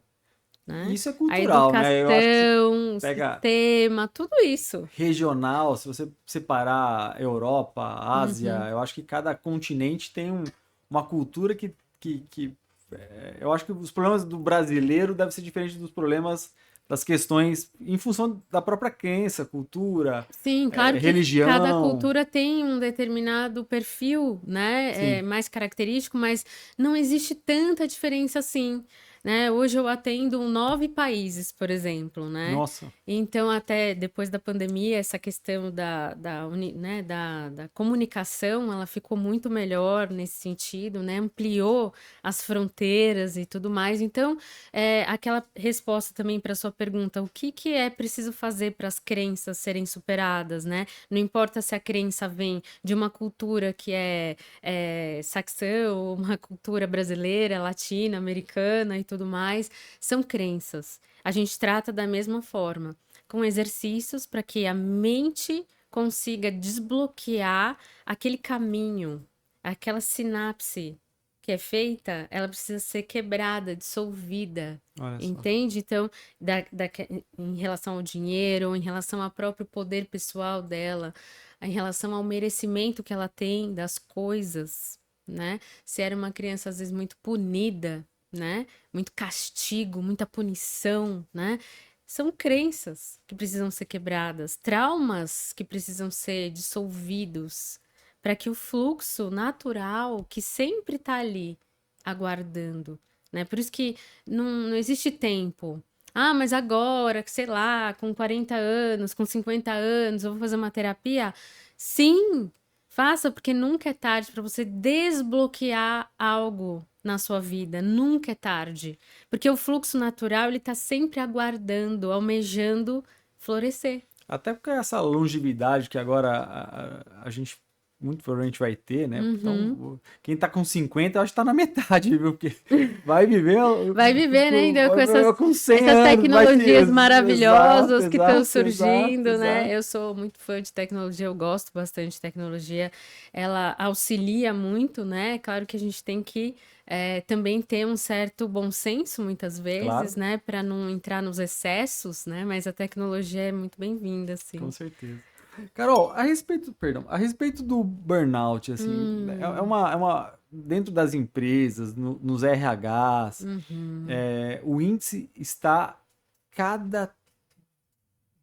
né? isso é A cultural, né? Eu acho que você educação, o pega sistema, tudo isso. regional, se você separar Europa, Ásia, Uhum. eu acho que cada continente tem uma cultura eu acho que os problemas do brasileiro devem ser diferentes dos problemas das questões em função da própria crença, cultura, Sim, claro que cada religião. cultura tem um determinado perfil, né, Sim, mais característico, mas não existe tanta diferença assim. né? Hoje eu atendo 9 países, por exemplo, né? Nossa, Então, até depois da pandemia, essa questão né, da comunicação, ela ficou muito melhor nesse sentido, né? Ampliou as fronteiras e tudo mais. Então, aquela resposta também para sua pergunta, o que que é preciso fazer para as crenças serem superadas, né? Não importa se a crença vem de uma cultura que é saxã ou uma cultura brasileira, latina, americana e tudo mais, são crenças. A gente trata da mesma forma, com exercícios para que a mente consiga desbloquear aquele caminho, aquela sinapse que é feita, ela precisa ser quebrada, dissolvida, olha só. entende? Então, em relação ao dinheiro, em relação ao próprio poder pessoal dela, em relação ao merecimento que ela tem das coisas, né? Se era uma criança às vezes muito punida, né? Muito castigo, muita punição, né? São crenças que precisam ser quebradas, traumas que precisam ser dissolvidos, para que o fluxo natural que sempre está ali aguardando, né? Por isso que não existe tempo. Ah, mas agora, que sei lá, com 40 anos, com 50 anos, eu vou fazer uma terapia? Sim, faça, porque nunca é tarde para você desbloquear algo na sua vida. Nunca é tarde. Porque o fluxo natural, ele está sempre aguardando, almejando florescer. Até porque essa longevidade que agora a gente muito provavelmente vai ter, né? Uhum. Então, quem tá com 50, eu acho que tá na metade, viu? Porque vai viver, Vai viver, né? Então, vai com viver com 100 essas anos, vai ter. tecnologias Exato, maravilhosas que estão exato, exato, surgindo, né? exato. Eu sou muito fã de tecnologia, eu gosto bastante de tecnologia. Ela auxilia muito, né? Claro que a gente tem que também ter um certo bom senso, muitas vezes, Claro, né? Para não entrar nos excessos, né? Mas a tecnologia é muito bem-vinda, com assim. certeza. Carol, perdão, a respeito do burnout, assim, Hum, dentro das empresas, nos RHs, uhum, o índice está cada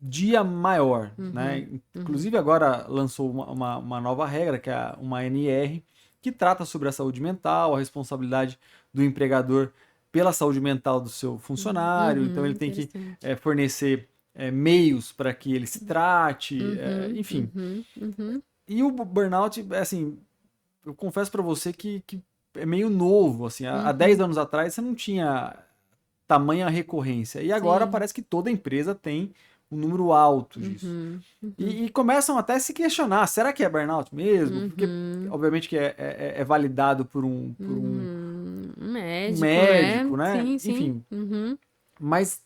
dia maior, né? uhum, uhum, Inclusive agora lançou uma nova regra, que é uma NR, que trata sobre a saúde mental, a responsabilidade do empregador pela saúde mental do seu funcionário, então ele tem que interessante. fornecer meios para que ele se trate, Uhum, enfim. uhum, uhum, E o burnout, assim, eu confesso para você que é meio novo, assim, há 10 uhum. anos atrás você não tinha tamanha recorrência. E agora Sim. parece que toda empresa tem um número alto disso. Uhum, uhum, E começam até a se questionar, será que é burnout mesmo? Porque, uhum, obviamente, que é validado por um Médico, né? médico, né? Sim, sim. Enfim, Uhum, mas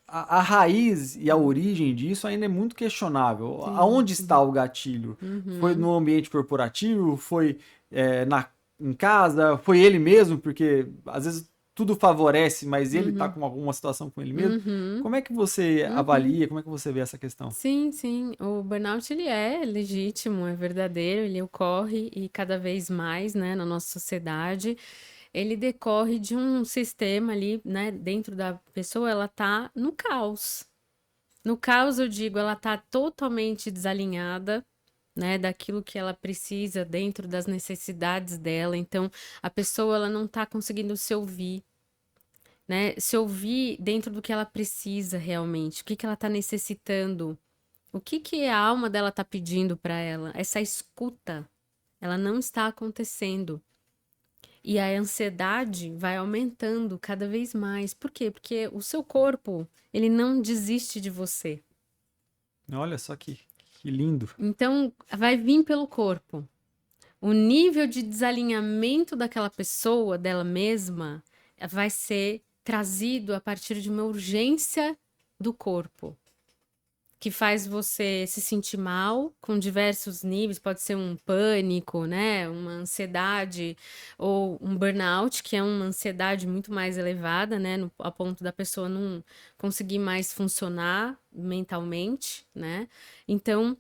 a raiz e a origem disso ainda é muito questionável. sim. Aonde está Uhum, o gatilho? Foi uhum, no ambiente corporativo? Foi em casa? Foi ele mesmo? Porque às vezes tudo favorece, mas ele está uhum, com alguma situação com ele mesmo. uhum, Como é que você uhum. avalia? Como é que você vê essa questão? Sim, sim. O burnout ele é legítimo, é verdadeiro, ele ocorre e cada vez mais, né, na nossa sociedade. Ele decorre de um sistema ali, né, dentro da pessoa, ela tá no caos. No caos, eu digo, ela tá totalmente desalinhada, né, daquilo que ela precisa dentro das necessidades dela. Então, a pessoa ela não tá conseguindo se ouvir, né? Se ouvir dentro do que ela precisa realmente, o que que ela tá necessitando, o que que a alma dela tá pedindo para ela. Essa escuta, ela não está acontecendo. E a ansiedade vai aumentando cada vez mais. Por quê? Porque o seu corpo, ele não desiste de você. Olha só que lindo. Então, vai vir pelo corpo. O nível de desalinhamento daquela pessoa, dela mesma, vai ser trazido a partir de uma urgência do corpo, que faz você se sentir mal com diversos níveis, pode ser um pânico, né, uma ansiedade ou um burnout, que é uma ansiedade muito mais elevada, né, a ponto da pessoa não conseguir mais funcionar mentalmente, né? Então,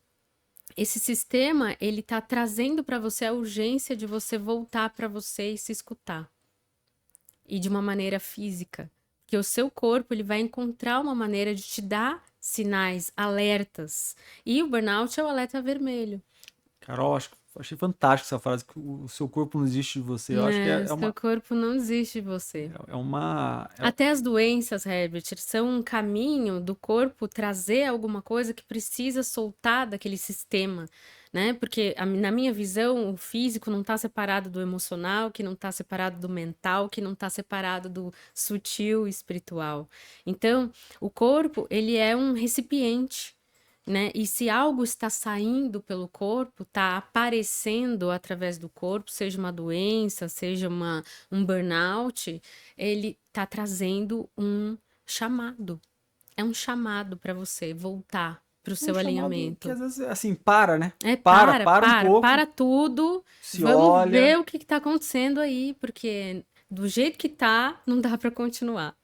esse sistema, ele tá trazendo para você a urgência de você voltar para você e se escutar. E de uma maneira física. Que o seu corpo, ele vai encontrar uma maneira de te dar sinais, alertas. E o burnout é o alerta vermelho. Carol, acho que achei fantástico essa frase, que o seu corpo não existe de você. Eu acho que O seu corpo não existe de você. é uma... Até as doenças, Herbert, são um caminho do corpo trazer alguma coisa que precisa soltar daquele sistema, né? Porque na minha visão, o físico não está separado do emocional, que não está separado do mental, que não está separado do sutil e espiritual. Então, o corpo, ele é um recipiente, né? E se algo está saindo pelo corpo, está aparecendo através do corpo, seja uma doença, seja um burnout, ele está trazendo um chamado. É um chamado para você voltar para o um seu chamado que alinhamento. às vezes, assim, para, né? É, Para um pouco, para tudo. se Vamos olha. ver o que está acontecendo aí, porque do jeito que tá, não dá para continuar.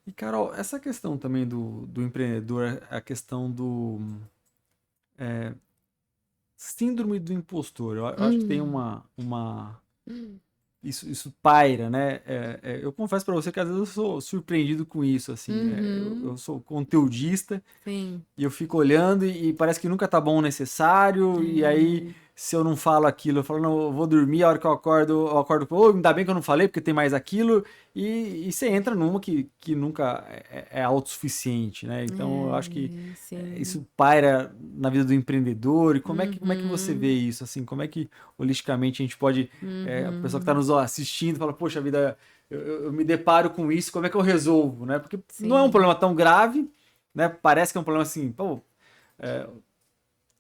E, Carol, essa questão também do empreendedor, a questão do síndrome do impostor, eu acho que tem uma isso paira, né? Eu confesso para você que às vezes eu sou surpreendido com isso, assim. Eu sou conteudista Sim. e eu fico olhando e parece que nunca tá bom o necessário. E aí, se eu não falo aquilo, eu falo, não, eu vou dormir, a hora que eu acordo, oh, ainda bem que eu não falei, porque tem mais aquilo. E você entra numa que nunca é autossuficiente, né? Então, eu acho que Sim. isso paira na vida do empreendedor. E como é que você vê isso? Assim, como é que holisticamente a gente pode, a pessoa que está nos assistindo fala, poxa vida, eu me deparo com isso, como é que eu resolvo, né? Porque não é um problema tão grave, né? Parece que é um problema assim, pô,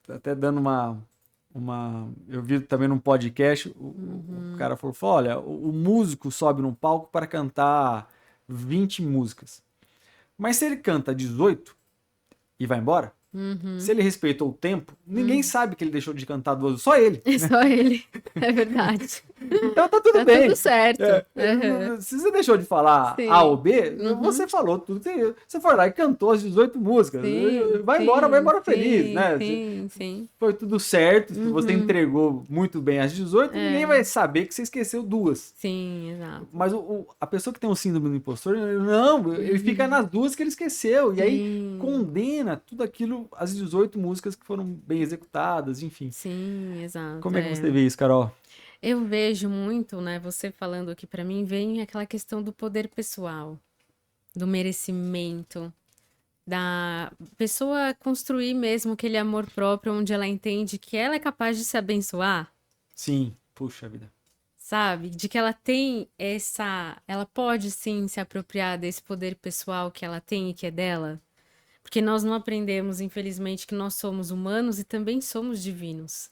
até dando eu vi também num podcast, o cara falou, olha, o músico sobe num palco para cantar 20 músicas. Mas se ele canta 18 e vai embora, se ele respeitou o tempo, ninguém sabe que ele deixou de cantar 12, só ele. É só ele. É verdade. Então tá tudo Tá bem. tudo certo. Se você deixou de falar Sim. A ou B, você falou tudo. Você foi lá e cantou as 18 músicas. Vai embora feliz, né? Sim. Foi tudo certo, você entregou muito bem as 18, ninguém vai saber que você esqueceu duas. Sim, exato. Mas a pessoa que tem o síndrome do impostor, não, ele fica nas duas que ele esqueceu. E aí condena tudo aquilo, as 18 músicas que foram bem executadas, enfim. Sim, exato. Como é que você vê isso, Carol? Eu vejo muito, né, você falando aqui para mim, vem aquela questão do poder pessoal, do merecimento, da pessoa construir mesmo aquele amor próprio onde ela entende que ela é capaz de se abençoar. Sim, puxa vida. Sabe? De que ela tem ela pode sim se apropriar desse poder pessoal que ela tem e que é dela. Porque nós não aprendemos, infelizmente, que nós somos humanos e também somos divinos.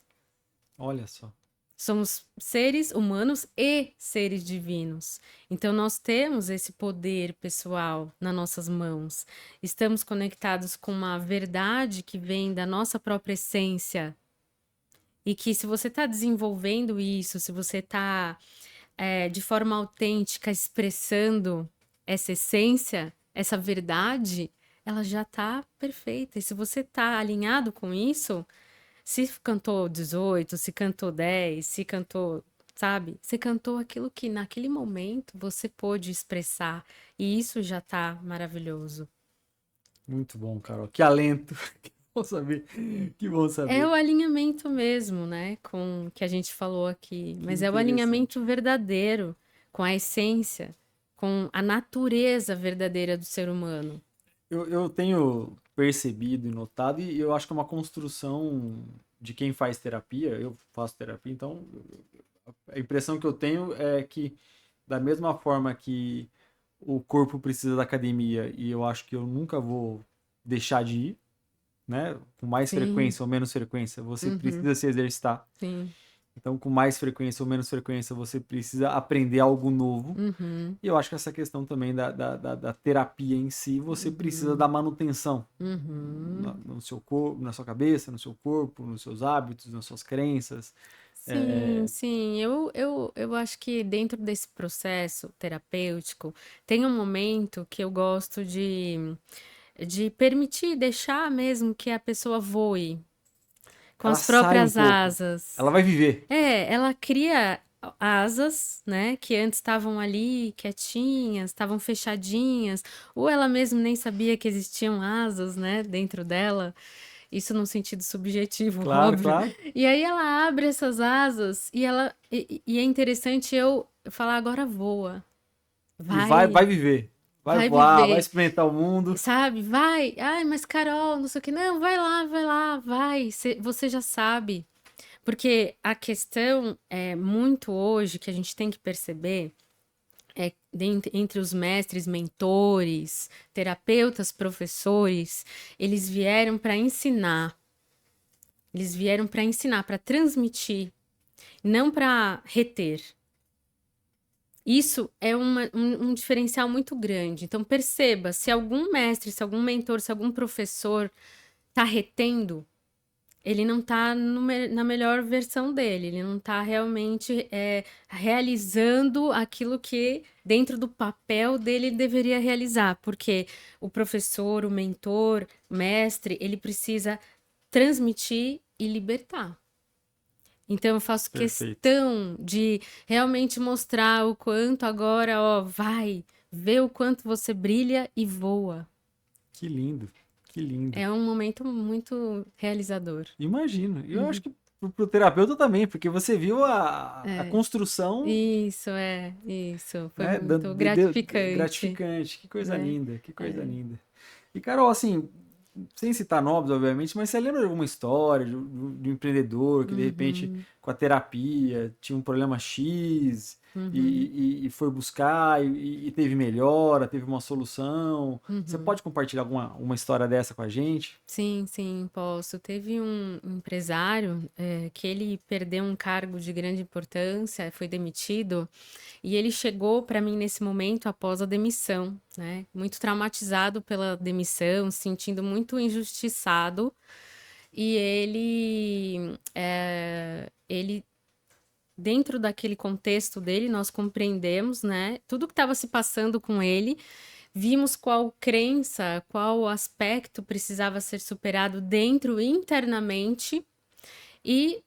Olha só. Somos seres humanos e seres divinos. Então, nós temos esse poder pessoal nas nossas mãos. Estamos conectados com uma verdade que vem da nossa própria essência. E que, se você está desenvolvendo isso, se você está de forma autêntica expressando essa essência, essa verdade, ela já está perfeita. E se você está alinhado com isso. Se cantou 18, se cantou 10, se cantou, sabe? Você cantou aquilo que naquele momento você pôde expressar. E isso já tá maravilhoso. Muito bom, Carol. Que alento. Que bom saber. Que bom saber. É o alinhamento mesmo, né? Com o que a gente falou aqui. Mas é o alinhamento verdadeiro com a essência, com a natureza verdadeira do ser humano. Eu tenho percebido e notado, e eu acho que é uma construção de quem faz terapia. Eu faço terapia, então a impressão que eu tenho é que, da mesma forma que o corpo precisa da academia, e eu acho que eu nunca vou deixar de ir, né? Com mais frequência ou menos frequência, você precisa se exercitar. Sim. Então, com mais frequência ou menos frequência, você precisa aprender algo novo. E eu acho que essa questão também da terapia em si, você precisa da manutenção no seu corpo, na sua cabeça, no seu corpo, nos seus hábitos, nas suas crenças. Sim. Eu acho que dentro desse processo terapêutico, tem um momento que eu gosto de permitir, deixar mesmo que a pessoa voe com Ela as próprias sai um pouco. asas. Ela vai viver. Ela cria asas, né, que antes estavam ali quietinhas, estavam fechadinhas, ou ela mesma nem sabia que existiam asas, né, dentro dela. Isso num sentido subjetivo, Claro, óbvio. claro. E aí ela abre essas asas e é interessante eu falar, agora voa. E vai Vai, viver. Vai vai voar, vai viver, experimentar o mundo. sabe? Vai. Ai, mas Carol, não sei o que. Não, vai lá, vai. Você já sabe. Porque a questão é muito hoje que a gente tem que perceber é entre os mestres, mentores, terapeutas, professores, eles vieram para ensinar. Eles vieram para ensinar, para transmitir, não para reter. Isso é um diferencial muito grande. Então, perceba, se algum mestre, se algum mentor, se algum professor está retendo, ele não está na melhor versão dele, ele não está realmente realizando aquilo que, dentro do papel dele, ele deveria realizar. Porque o professor, o mentor, o mestre, ele precisa transmitir e libertar. Então eu faço Perfeito. questão de realmente mostrar o quanto agora, ó, vai, vê o quanto você brilha e voa. Que lindo. Que lindo. É um momento muito realizador. Imagino. E eu acho Uhum. que pro terapeuta também, porque você viu a É, construção, isso. Foi né, muito gratificante, gratificante. Que coisa né? linda, que coisa É. linda. E, Carol, assim, sem citar nomes, obviamente, mas você lembra de alguma história de um empreendedor que, de repente, Uhum, com a terapia, tinha um problema X uhum, e foi buscar e teve melhora, teve uma solução? Você uhum. pode compartilhar uma história dessa com a gente? Sim, posso. Teve um empresário que ele perdeu um cargo de grande importância, foi demitido. E ele chegou para mim nesse momento após a demissão, né? Muito traumatizado pela demissão, se sentindo muito injustiçado. E ele dentro daquele contexto dele, nós compreendemos, né? Tudo que estava se passando com ele, vimos qual crença, qual aspecto precisava ser superado dentro internamente e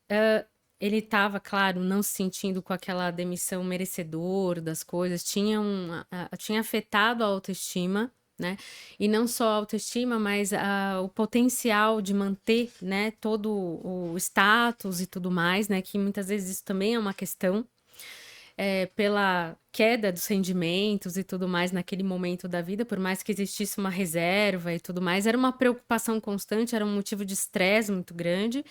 ele estava, claro, não se sentindo com aquela demissão merecedor das coisas, tinha afetado a autoestima, né? E não só a autoestima, mas o potencial de manter, né, todo o status e tudo mais, né? Que muitas vezes isso também é uma questão, pela queda dos rendimentos e tudo mais naquele momento da vida, por mais que existisse uma reserva e tudo mais, era uma preocupação constante, era um motivo de estresse muito grande.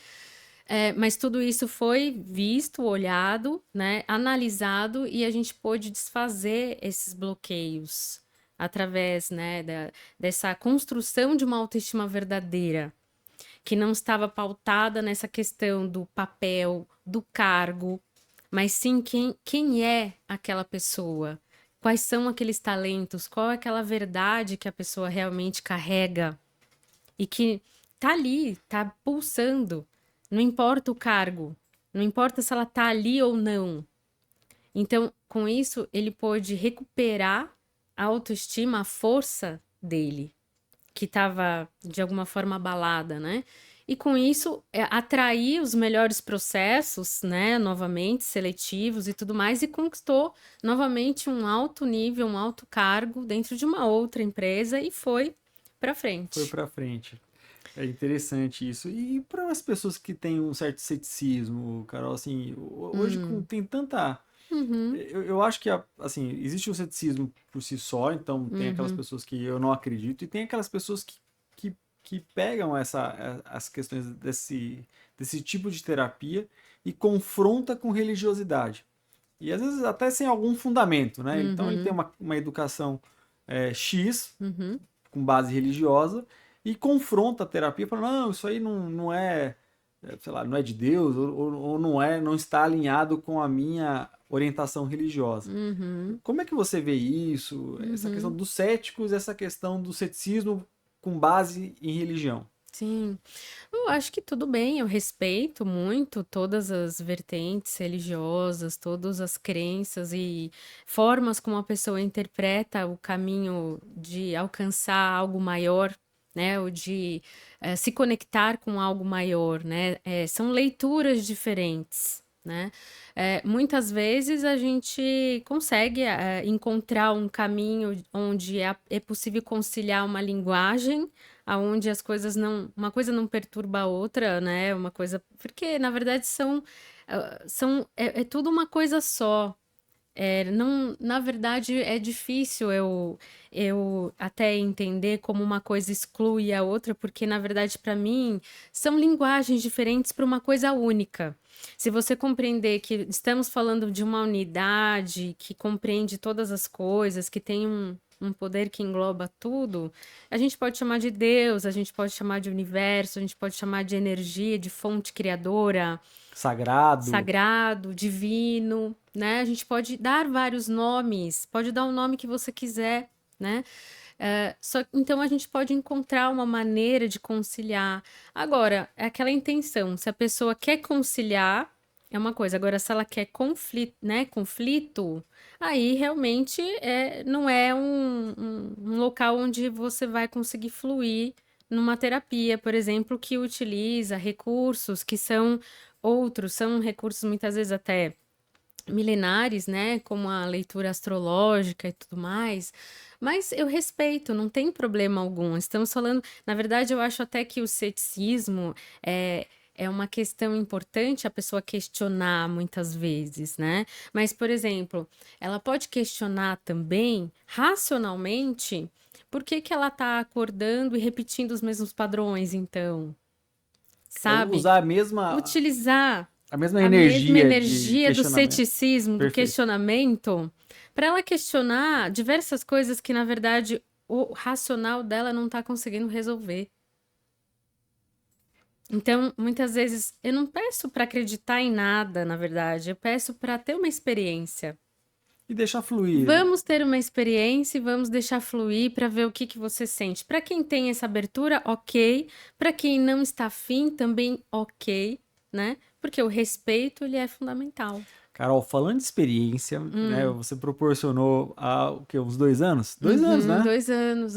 Mas tudo isso foi visto, olhado, né, analisado e a gente pôde desfazer esses bloqueios através, né, dessa construção de uma autoestima verdadeira, que não estava pautada nessa questão do papel, do cargo, mas sim quem é aquela pessoa, quais são aqueles talentos, qual é aquela verdade que a pessoa realmente carrega e que tá ali, tá pulsando. Não importa o cargo, não importa se ela tá ali ou não. Então, com isso, ele pôde recuperar a autoestima, a força dele, que estava de alguma forma abalada, né? E com isso, atrair os melhores processos, né, novamente, seletivos e tudo mais, e conquistou novamente um alto nível, um alto cargo dentro de uma outra empresa e foi para Foi frente. para frente. É interessante isso. E para as pessoas que têm um certo ceticismo, Carol, assim, hoje Hum. tem tanta. Uhum, Eu acho que, assim, existe o ceticismo por si só, então tem aquelas uhum, pessoas que eu não acredito, e tem aquelas pessoas que pegam as questões desse tipo de terapia e confronta com religiosidade. E às vezes até sem algum fundamento, né? Então ele tem uhum, uma educação X, uhum, com base religiosa, e confronta a terapia, falando, não, isso aí não é, sei lá, não é de Deus, ou não está alinhado com a minha orientação religiosa. uhum, Como é que você vê isso? Essa questão uhum. dos céticos, essa questão do ceticismo com base em religião? Sim, eu acho que tudo bem, eu respeito muito todas as vertentes religiosas, todas as crenças e formas como a pessoa interpreta o caminho de alcançar algo maior, né, ou de se conectar com algo maior, né, são leituras diferentes, né, muitas vezes a gente consegue encontrar um caminho onde é possível conciliar uma linguagem aonde as coisas não, uma coisa não perturba a outra, né? Uma coisa, porque na verdade é tudo uma coisa só. Não, na verdade, é difícil eu até entender como uma coisa exclui a outra, porque, na verdade, para mim, são linguagens diferentes para uma coisa única. Se você compreender que estamos falando de uma unidade que compreende todas as coisas, que tem um poder que engloba tudo, a gente pode chamar de Deus, a gente pode chamar de universo, a gente pode chamar de energia, de fonte criadora, Sagrado. sagrado, divino, né? A gente pode dar vários nomes, pode dar o nome que você quiser, né? Então a gente pode encontrar uma maneira de conciliar. Agora, é aquela intenção. Se a pessoa quer conciliar, é uma coisa. Agora, se ela quer conflito, né? Conflito, aí realmente não é um local onde você vai conseguir fluir numa terapia, por exemplo, que utiliza recursos que são outros, são recursos muitas vezes até milenares, né, como a leitura astrológica e tudo mais, mas eu respeito, não tem problema algum. Estamos falando, na verdade, eu acho até que o ceticismo é uma questão importante a pessoa questionar muitas vezes, né? Mas, por exemplo, ela pode questionar também racionalmente por que que ela está acordando e repetindo os mesmos padrões, então, sabe? Usar Utilizar a mesma a mesma energia de energia do questionamento. ceticismo, do Perfeito. questionamento, para ela questionar diversas coisas que, na verdade, o racional dela não está conseguindo resolver. Então, muitas vezes, eu não peço para acreditar em nada, na verdade, eu peço para ter uma experiência. E deixar fluir. Vamos ter uma experiência e vamos deixar fluir para ver o que que você sente. Para quem tem essa abertura, ok. Para quem não está afim, também ok, né? Porque o respeito, ele é fundamental. Carol, falando de experiência, né, você proporcionou há o quê, uns 2 anos? 2 anos, né? 2 anos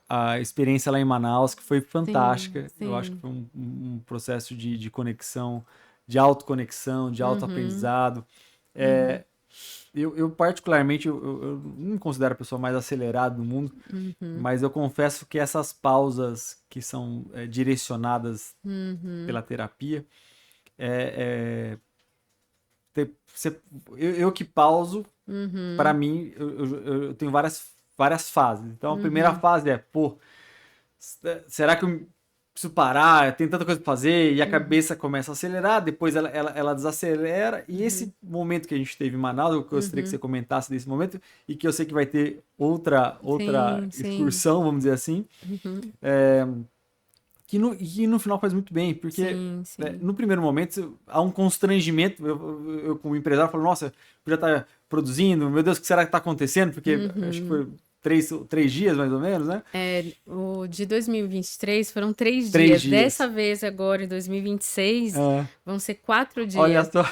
A experiência lá em Manaus, que foi sim, fantástica. Eu acho que sim. foi um processo de conexão, de autoconexão, de autoaprendizado. Eu particularmente, eu não me considero a pessoa mais acelerada do mundo, mas eu confesso que essas pausas que são direcionadas pela terapia, eu que pauso, para mim, eu tenho várias fases. Então, a primeira fase é, pô, será que eu preciso parar? Tem tanta coisa pra fazer, e a cabeça começa a acelerar, depois ela desacelera, e esse momento que a gente teve em Manaus, eu gostaria que você comentasse desse momento, e que eu sei que vai ter outra Sim, sim. excursão, vamos dizer assim, que no final faz muito bem, porque Sim, sim. no primeiro momento há um constrangimento. Eu como empresário, falo, nossa, eu já tá produzindo, meu Deus, o que será que tá acontecendo? Porque acho que foi três dias mais ou menos, né? O de 2023 foram 3 3 dias. dias. Dessa vez, agora, em 2026, vão ser 4 dias. Olha só,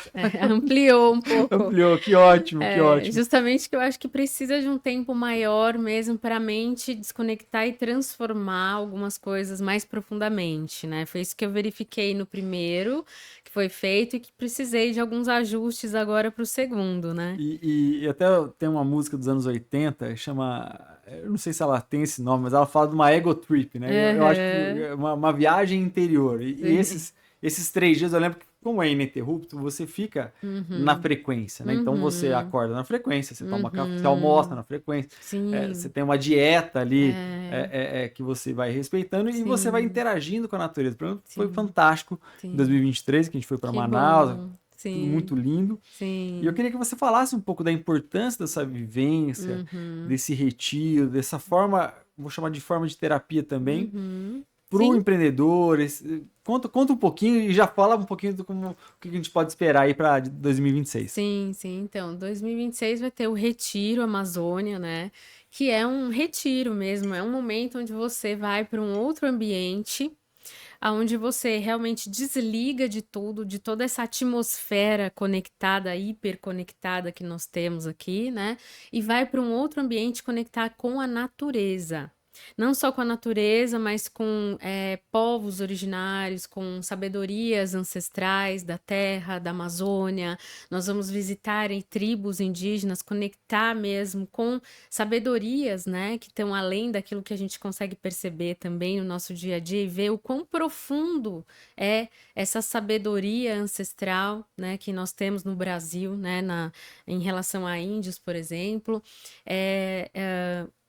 Ampliou um pouco. ampliou, que ótimo, que ótimo. Justamente que eu acho que precisa de um tempo maior mesmo para a mente desconectar e transformar algumas coisas mais profundamente, né? Foi isso que eu verifiquei no primeiro, que foi feito, e que precisei de alguns ajustes agora para o segundo, né? E até tem uma música dos anos 80, chama. Eu não sei se ela tem esse nome, mas ela fala de uma ego trip, né? Eu acho que é uma viagem interior. E esses 3 dias eu lembro que, como é ininterrupto, você fica na frequência, né? Então você acorda na frequência, você toma café, você almoça na frequência, Sim. você tem uma dieta ali que você vai respeitando e você vai interagindo com a natureza. Pra mim foi fantástico em 2023, que a gente foi para Manaus, tudo muito lindo. Sim. E eu queria que você falasse um pouco da importância dessa vivência, desse retiro, dessa forma, vou chamar de forma de terapia também, para o empreendedor. Conta um pouquinho e já fala um pouquinho do o que a gente pode esperar aí para 2026. Sim, sim. Então, 2026 vai ter o Retiro Amazônia, né? Que é um retiro mesmo, é um momento onde você vai para um outro ambiente, aonde você realmente desliga de tudo, de toda essa atmosfera conectada, hiperconectada que nós temos aqui, né? E vai para um outro ambiente conectar com a natureza. Não só com a natureza, mas com povos originários, com sabedorias ancestrais da terra, da Amazônia. Nós vamos visitar tribos indígenas, conectar mesmo com sabedorias, né, que estão além daquilo que a gente consegue perceber também no nosso dia a dia e ver o quão profundo é essa sabedoria ancestral, né, que nós temos no Brasil, né, em relação a índios, por exemplo.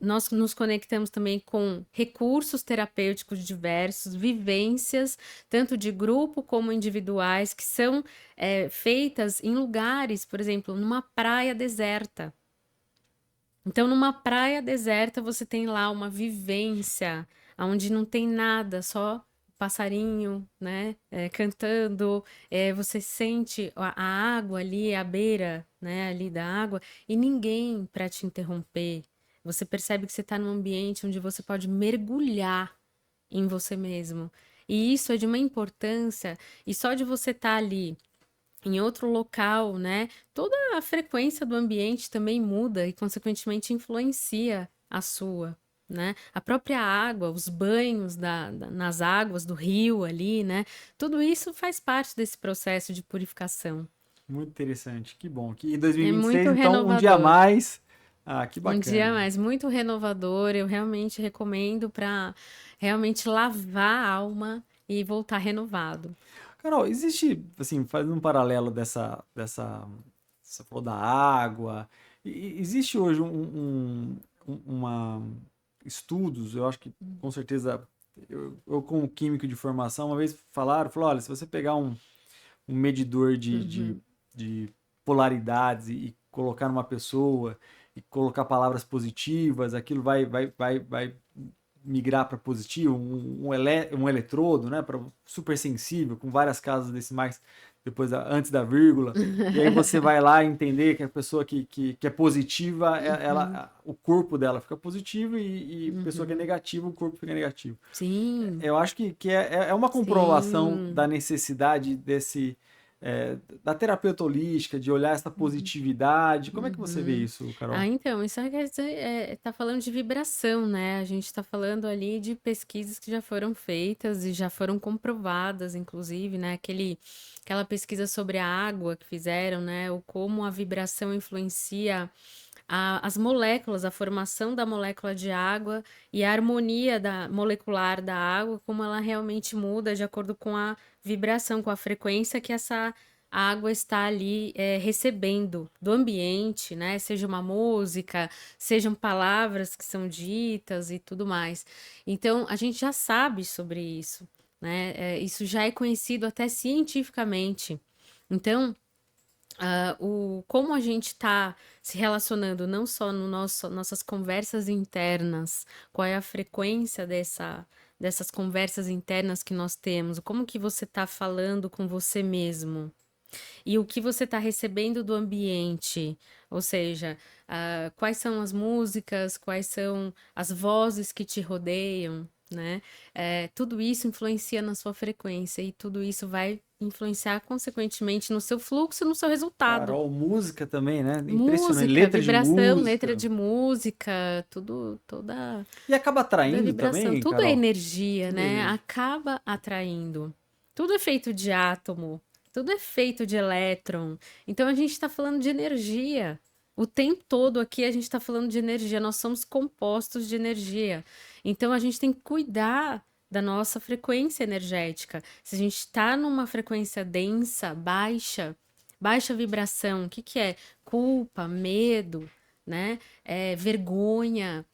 Nós nos conectamos também com recursos terapêuticos diversos, vivências, tanto de grupo como individuais, que são feitas em lugares, por exemplo, numa praia deserta. Então, numa praia deserta, você tem lá uma vivência onde não tem nada, só passarinho, né, cantando, você sente a água ali, a beira, né, ali da água, e ninguém para te interromper. Você percebe que você está num ambiente onde você pode mergulhar em você mesmo. E isso é de uma importância, e só de você estar ali em outro local, né? Toda a frequência do ambiente também muda e, consequentemente, influencia a sua, né? A própria água, os banhos nas águas do rio ali, né? Tudo isso faz parte desse processo de purificação. Muito interessante, que bom. Que em É 2026, muito então, um dia a renovador. mais. Ah, que Um dia a bacana. mais, muito renovador. Eu realmente recomendo para realmente lavar a alma e voltar renovado. Carol, existe, assim, fazendo um paralelo você falou da água, existe hoje estudos, eu acho que com certeza, eu como químico de formação, uma vez falou, olha, se você pegar um medidor Uhum, de polaridades e colocar numa pessoa e colocar palavras positivas, aquilo vai migrar para positivo, um eletrodo, né, para super sensível, com várias casas decimais antes da vírgula, e aí você vai lá entender que a pessoa que é positiva, uhum, o corpo dela fica positivo e a pessoa que é uhum. negativa, o corpo fica negativo. Sim, Eu acho que é uma comprovação da sim. necessidade da terapeuta holística, de olhar essa Uhum, positividade. Como é que você vê uhum. isso, Carol? Ah, então, isso quer dizer, tá falando de vibração, né? A gente está falando ali de pesquisas que já foram feitas e já foram comprovadas, inclusive, né? Aquela pesquisa sobre a água que fizeram, né? O como a vibração influencia as moléculas, a formação da molécula de água e a harmonia molecular da água, como ela realmente muda de acordo com a vibração, com a frequência que essa água está ali recebendo do ambiente, né? Seja uma música, sejam palavras que são ditas e tudo mais. Então, a gente já sabe sobre isso, né? Isso já é conhecido até cientificamente. Então, como a gente está se relacionando não só no nossas conversas internas, qual é a frequência dessas conversas internas que nós temos, como que você está falando com você mesmo e o que você está recebendo do ambiente, ou seja, quais são as músicas, quais são as vozes que te rodeiam, né? Tudo isso influencia na sua frequência e tudo isso vai influenciar consequentemente no seu fluxo e no seu resultado. Carol, música também, né? Impressionante. Música, Letra de vibração, letra música. de música, tudo, E acaba toda atraindo vibração, também, tudo é Carol? energia, Tudo é né? energia. Acaba atraindo. Tudo é feito de átomo, tudo é feito de elétron. Então a gente está falando de energia. O tempo todo aqui a gente está falando de energia. Nós somos compostos de energia. Então a gente tem que cuidar da nossa frequência energética. Se a gente está numa frequência densa, baixa vibração, o que que é? Culpa, medo, né? Vergonha,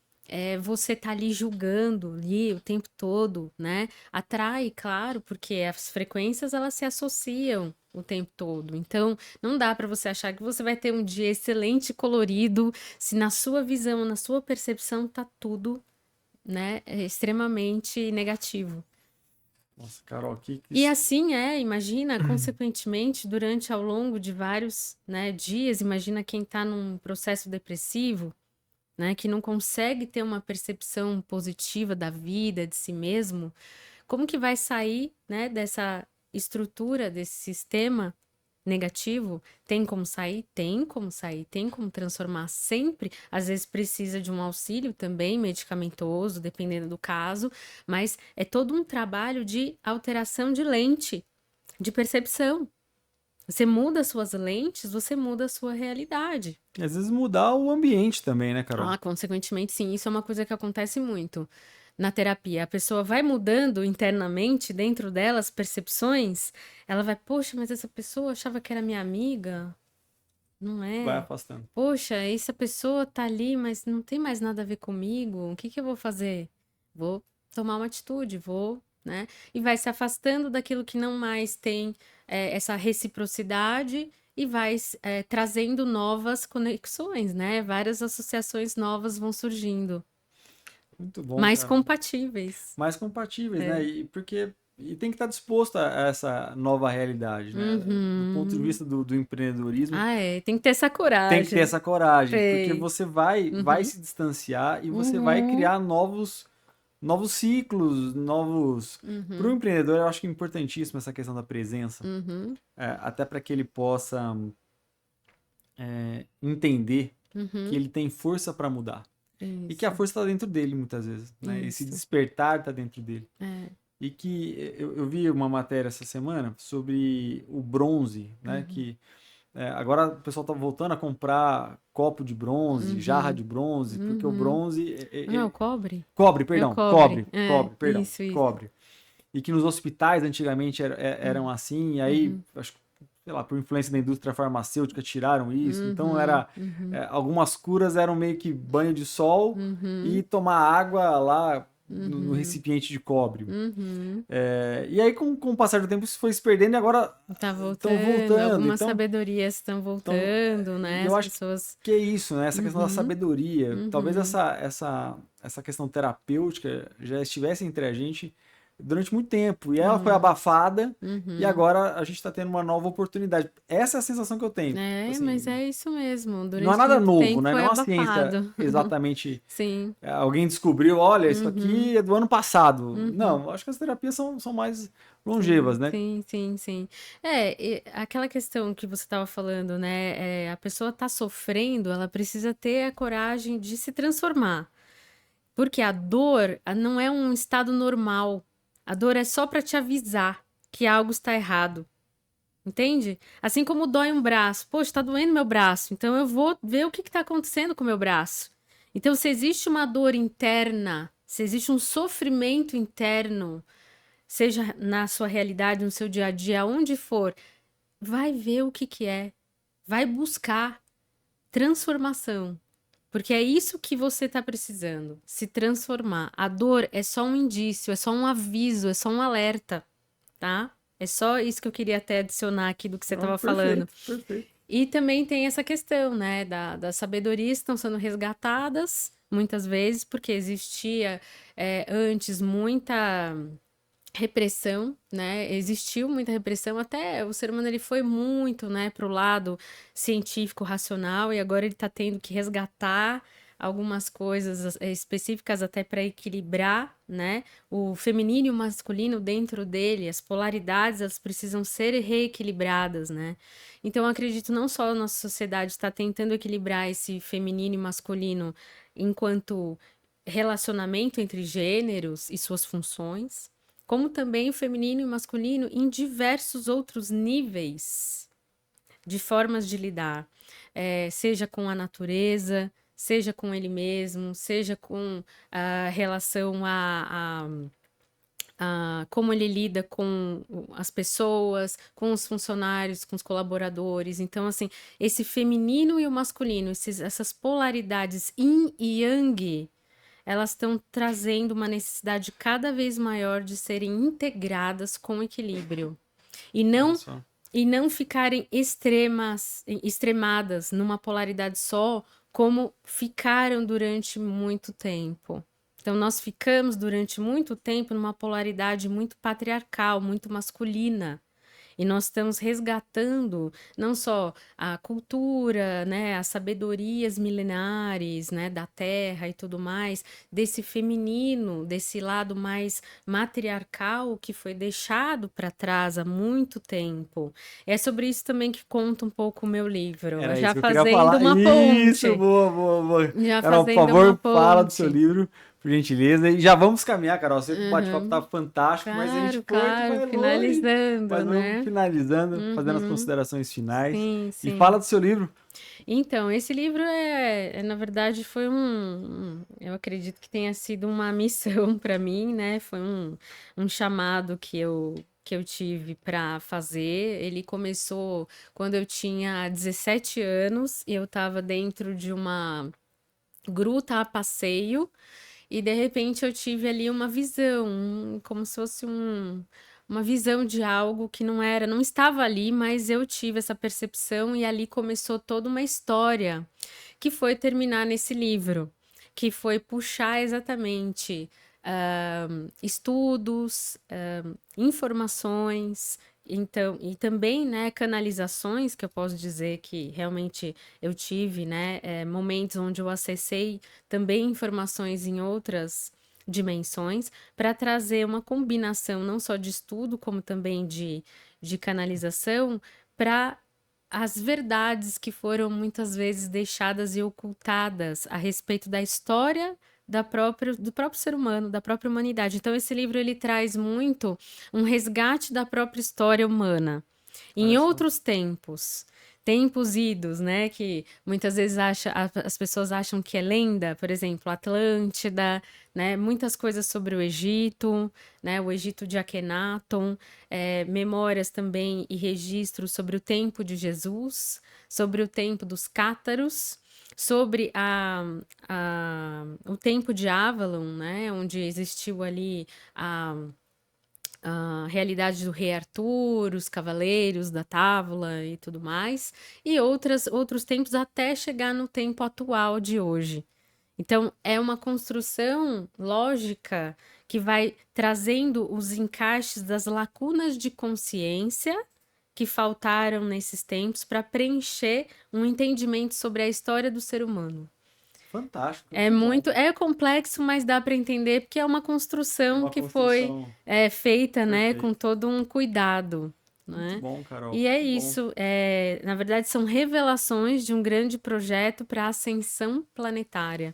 você tá ali julgando ali o tempo todo, né? Atrai, claro, porque as frequências elas se associam o tempo todo. Então, não dá para você achar que você vai ter um dia excelente e colorido se na sua visão, na sua percepção tá tudo, né, extremamente negativo. Nossa, Carol, E assim imagina, consequentemente, durante ao longo de vários, né, dias, imagina quem está num processo depressivo, né, que não consegue ter uma percepção positiva da vida, de si mesmo, como que vai sair, né, dessa estrutura, desse sistema, negativo, tem como sair? Tem como sair, tem como transformar sempre. Às vezes precisa de um auxílio também, medicamentoso, dependendo do caso, mas é todo um trabalho de alteração de lente, de percepção. Você muda as suas lentes, você muda a sua realidade. E às vezes mudar o ambiente também, né, Carol? Consequentemente, sim, isso é uma coisa que acontece muito na terapia. A pessoa vai mudando internamente, dentro dela, as percepções, ela vai, poxa, mas essa pessoa achava que era minha amiga, não Vai é? afastando. Poxa, essa pessoa tá ali, mas não tem mais nada a ver comigo, o que que eu vou fazer? Vou tomar uma atitude, vou, né? E vai se afastando daquilo que não mais tem essa reciprocidade e vai trazendo novas conexões, né? Várias associações novas vão surgindo, Muito bom, mais cara. compatíveis. Mais compatíveis, né? É. E tem que estar disposto a essa nova realidade, né? Do ponto de Uhum. vista do empreendedorismo, Ah, é. Tem que ter essa tem que ter coragem. essa coragem, porque Sei. você vai Uhum. se distanciar e você vai Uhum. criar novos ciclos, novos. Para o Uhum. empreendedor, eu acho que é importantíssimo essa questão da presença, Uhum. até para que ele possa entender que Uhum. ele tem força para mudar. E que a Isso. força está dentro dele, muitas vezes, né? Esse Isso. despertar está dentro dele. É. E que eu vi uma matéria essa semana sobre o bronze, né? Uhum. Que agora o pessoal está voltando a comprar copo de bronze, jarra Uhum. de bronze, porque o Uhum. bronze. Não é o cobre? Cobre, É o perdão, cobre. cobre, É, cobre, perdão, isso. cobre. E que nos hospitais antigamente eram assim, e aí, Uhum. acho que, sei lá, por influência da indústria farmacêutica tiraram isso. Então Uhum. Uhum. algumas curas eram meio que banho de sol e Uhum. tomar água lá no Uhum. recipiente de cobre. Uhum. E aí, com o passar do tempo, isso foi se perdendo e agora Tá estão voltando, voltando. algumas Então, sabedorias estão então, voltando, e né? eu As acho pessoas. que é isso, né? Essa questão da Uhum. sabedoria. Talvez Uhum. essa questão terapêutica já estivesse entre a gente durante muito tempo. E ela foi Uhum. abafada e Uhum. agora a gente está tendo uma nova oportunidade. Essa é a sensação que eu tenho. É, mas Assim, é isso mesmo. não há Durante nada muito novo, tempo né? foi Não há ciência abafado. exatamente. Sim. Alguém descobriu, olha, isso Uhum. aqui é do ano passado. Uhum. Não, acho que as terapias são mais longevas, Sim, né? sim, sim, sim. Aquela questão que você estava falando, né? A pessoa está sofrendo, ela precisa ter a coragem de se transformar. Porque a dor não é um estado normal. A dor é só para te avisar que algo está errado. Entende? Assim como dói um braço. Poxa, está doendo meu braço. Então eu vou ver o que está acontecendo com o meu braço. Então, se existe uma dor interna, se existe um sofrimento interno, seja na sua realidade, no seu dia a dia, onde for, vai ver o que que é. Vai buscar transformação. Porque é isso que você está precisando, se transformar. A dor é só um indício, é só um aviso, é só um alerta, tá? É só isso que eu queria até adicionar aqui do que você Não, estava falando. perfeito, perfeito. E também tem essa questão, né, das sabedorias que estão sendo resgatadas, muitas vezes, porque existia antes muita repressão, né? Existiu muita repressão, até o ser humano ele foi muito, né, para o lado científico, racional, e agora ele está tendo que resgatar algumas coisas específicas até para equilibrar, né, o feminino e o masculino dentro dele, as polaridades elas precisam ser reequilibradas, né? Então eu acredito não só a nossa sociedade está tentando equilibrar esse feminino e masculino enquanto relacionamento entre gêneros e suas funções, como também o feminino e o masculino em diversos outros níveis de formas de lidar, seja com a natureza, seja com ele mesmo, seja com a relação a como ele lida com as pessoas, com os funcionários, com os colaboradores. Então, assim, esse feminino e o masculino, essas polaridades yin e yang, elas estão trazendo uma necessidade cada vez maior de serem integradas com equilíbrio e Olha não só. e não ficarem extremadas numa polaridade só, como ficaram durante muito tempo. Então nós ficamos durante muito tempo numa polaridade muito patriarcal, muito masculina. E nós estamos resgatando não só a cultura, né, as sabedorias milenares, né, da terra e tudo mais, desse feminino, desse lado mais matriarcal que foi deixado para trás há muito tempo. É sobre isso também que conta um pouco o meu livro, Era isso já que eu queria fazendo falar. uma Isso, ponte, boa, boa, boa. já Carol, por fazendo uma favor, fala do seu ponte. livro, por gentileza. E já vamos caminhar, Carol. Eu sei que o bate-papo tá Uhum. fantástico, mas a gente Claro, foi que claro, vai longe. finalizando, Mas vamos né? finalizando, fazendo as Uhum. considerações finais. Sim, E fala sim. do seu livro. Então, esse livro na verdade, foi eu acredito que tenha sido uma missão para mim, né? Foi um chamado que eu tive para fazer. Ele começou quando eu tinha 17 anos e eu estava dentro de uma gruta a passeio e de repente eu tive ali uma visão, como se fosse uma visão de algo que não estava ali, mas eu tive essa percepção e ali começou toda uma história que foi terminar nesse livro, que foi puxar exatamente estudos, informações, então, e também, né, canalizações, que eu posso dizer que realmente eu tive, né, momentos onde eu acessei também informações em outras dimensões, para trazer uma combinação não só de estudo, como também de canalização, para as verdades que foram muitas vezes deixadas e ocultadas a respeito da história do próprio ser humano, da própria humanidade. Então, esse livro ele traz muito um resgate da própria história humana. Olha Em só. outros tempos, tempos idos, né, que muitas vezes as pessoas acham que é lenda, por exemplo, Atlântida, né, muitas coisas sobre o Egito, né, o Egito de Akhenaton, memórias também e registros sobre o tempo de Jesus, sobre o tempo dos cátaros, sobre o tempo de Avalon, né, onde existiu ali a realidade do rei Arthur, os cavaleiros da Távola e tudo mais, e outros tempos até chegar no tempo atual de hoje. Então, é uma construção lógica que vai trazendo os encaixes das lacunas de consciência que faltaram nesses tempos para preencher um entendimento sobre a história do ser humano. Fantástico, É que bom. muito, é complexo, mas dá para entender porque é uma É construção uma que foi construção feita, né, com perfeita. todo um cuidado, Muito né? bom, Carol. E é Que bom. isso. Na verdade, são revelações de um grande projeto para a ascensão planetária,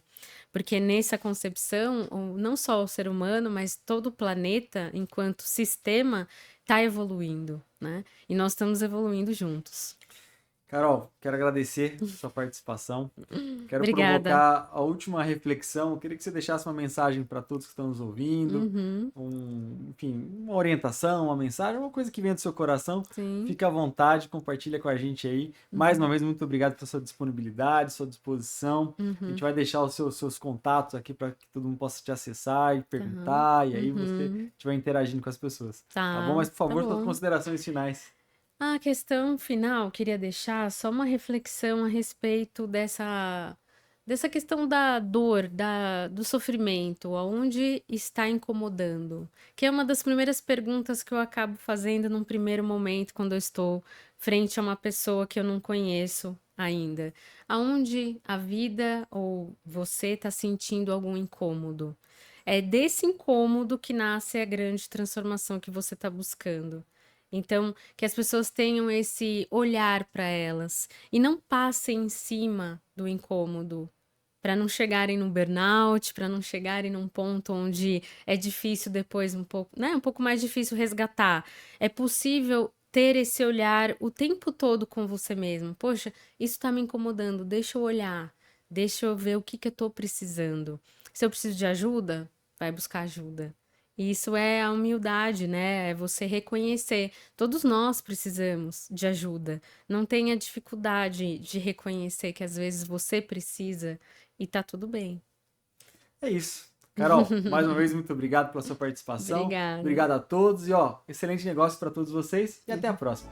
porque nessa concepção, não só o ser humano, mas todo o planeta, enquanto sistema, está evoluindo, né? E nós estamos evoluindo juntos. Carol, quero agradecer a sua participação. Quero Obrigada. provocar a última reflexão. Eu queria que você deixasse uma mensagem para todos que estão nos ouvindo, Uhum, enfim, uma orientação, uma mensagem, uma coisa que venha do seu coração. sim. Fica à vontade, compartilha com a gente aí. Mais uma Uhum, vez, muito obrigado pela sua disponibilidade, sua disposição. A gente uhum. vai deixar os seus contatos aqui para que todo mundo possa te acessar e Tá. perguntar, e aí você Uhum. estiver interagindo com as pessoas. Tá bom? Tá, Mas, por tá favor, suas bom. considerações finais. A questão final, queria deixar só uma reflexão a respeito dessa questão da dor, do sofrimento, aonde está incomodando? Que é uma das primeiras perguntas que eu acabo fazendo num primeiro momento, quando eu estou frente a uma pessoa que eu não conheço ainda. Aonde a vida ou você está sentindo algum incômodo? É desse incômodo que nasce a grande transformação que você está buscando. Então, que as pessoas tenham esse olhar para elas e não passem em cima do incômodo, para não chegarem no burnout, para não chegarem num ponto onde é difícil depois um pouco, né, um pouco mais difícil resgatar. É possível ter esse olhar o tempo todo com você mesmo. Poxa, isso está me incomodando, deixa eu olhar, deixa eu ver o que eu estou precisando. Se eu preciso de ajuda, vai buscar ajuda. E isso é a humildade, né? É você reconhecer. Todos nós precisamos de ajuda. Não tenha dificuldade de reconhecer que às vezes você precisa e tá tudo bem. É isso. Carol, mais uma vez, muito obrigado pela sua participação. Obrigada. Obrigado a todos e, ó, excelente negócio para todos vocês e até a próxima.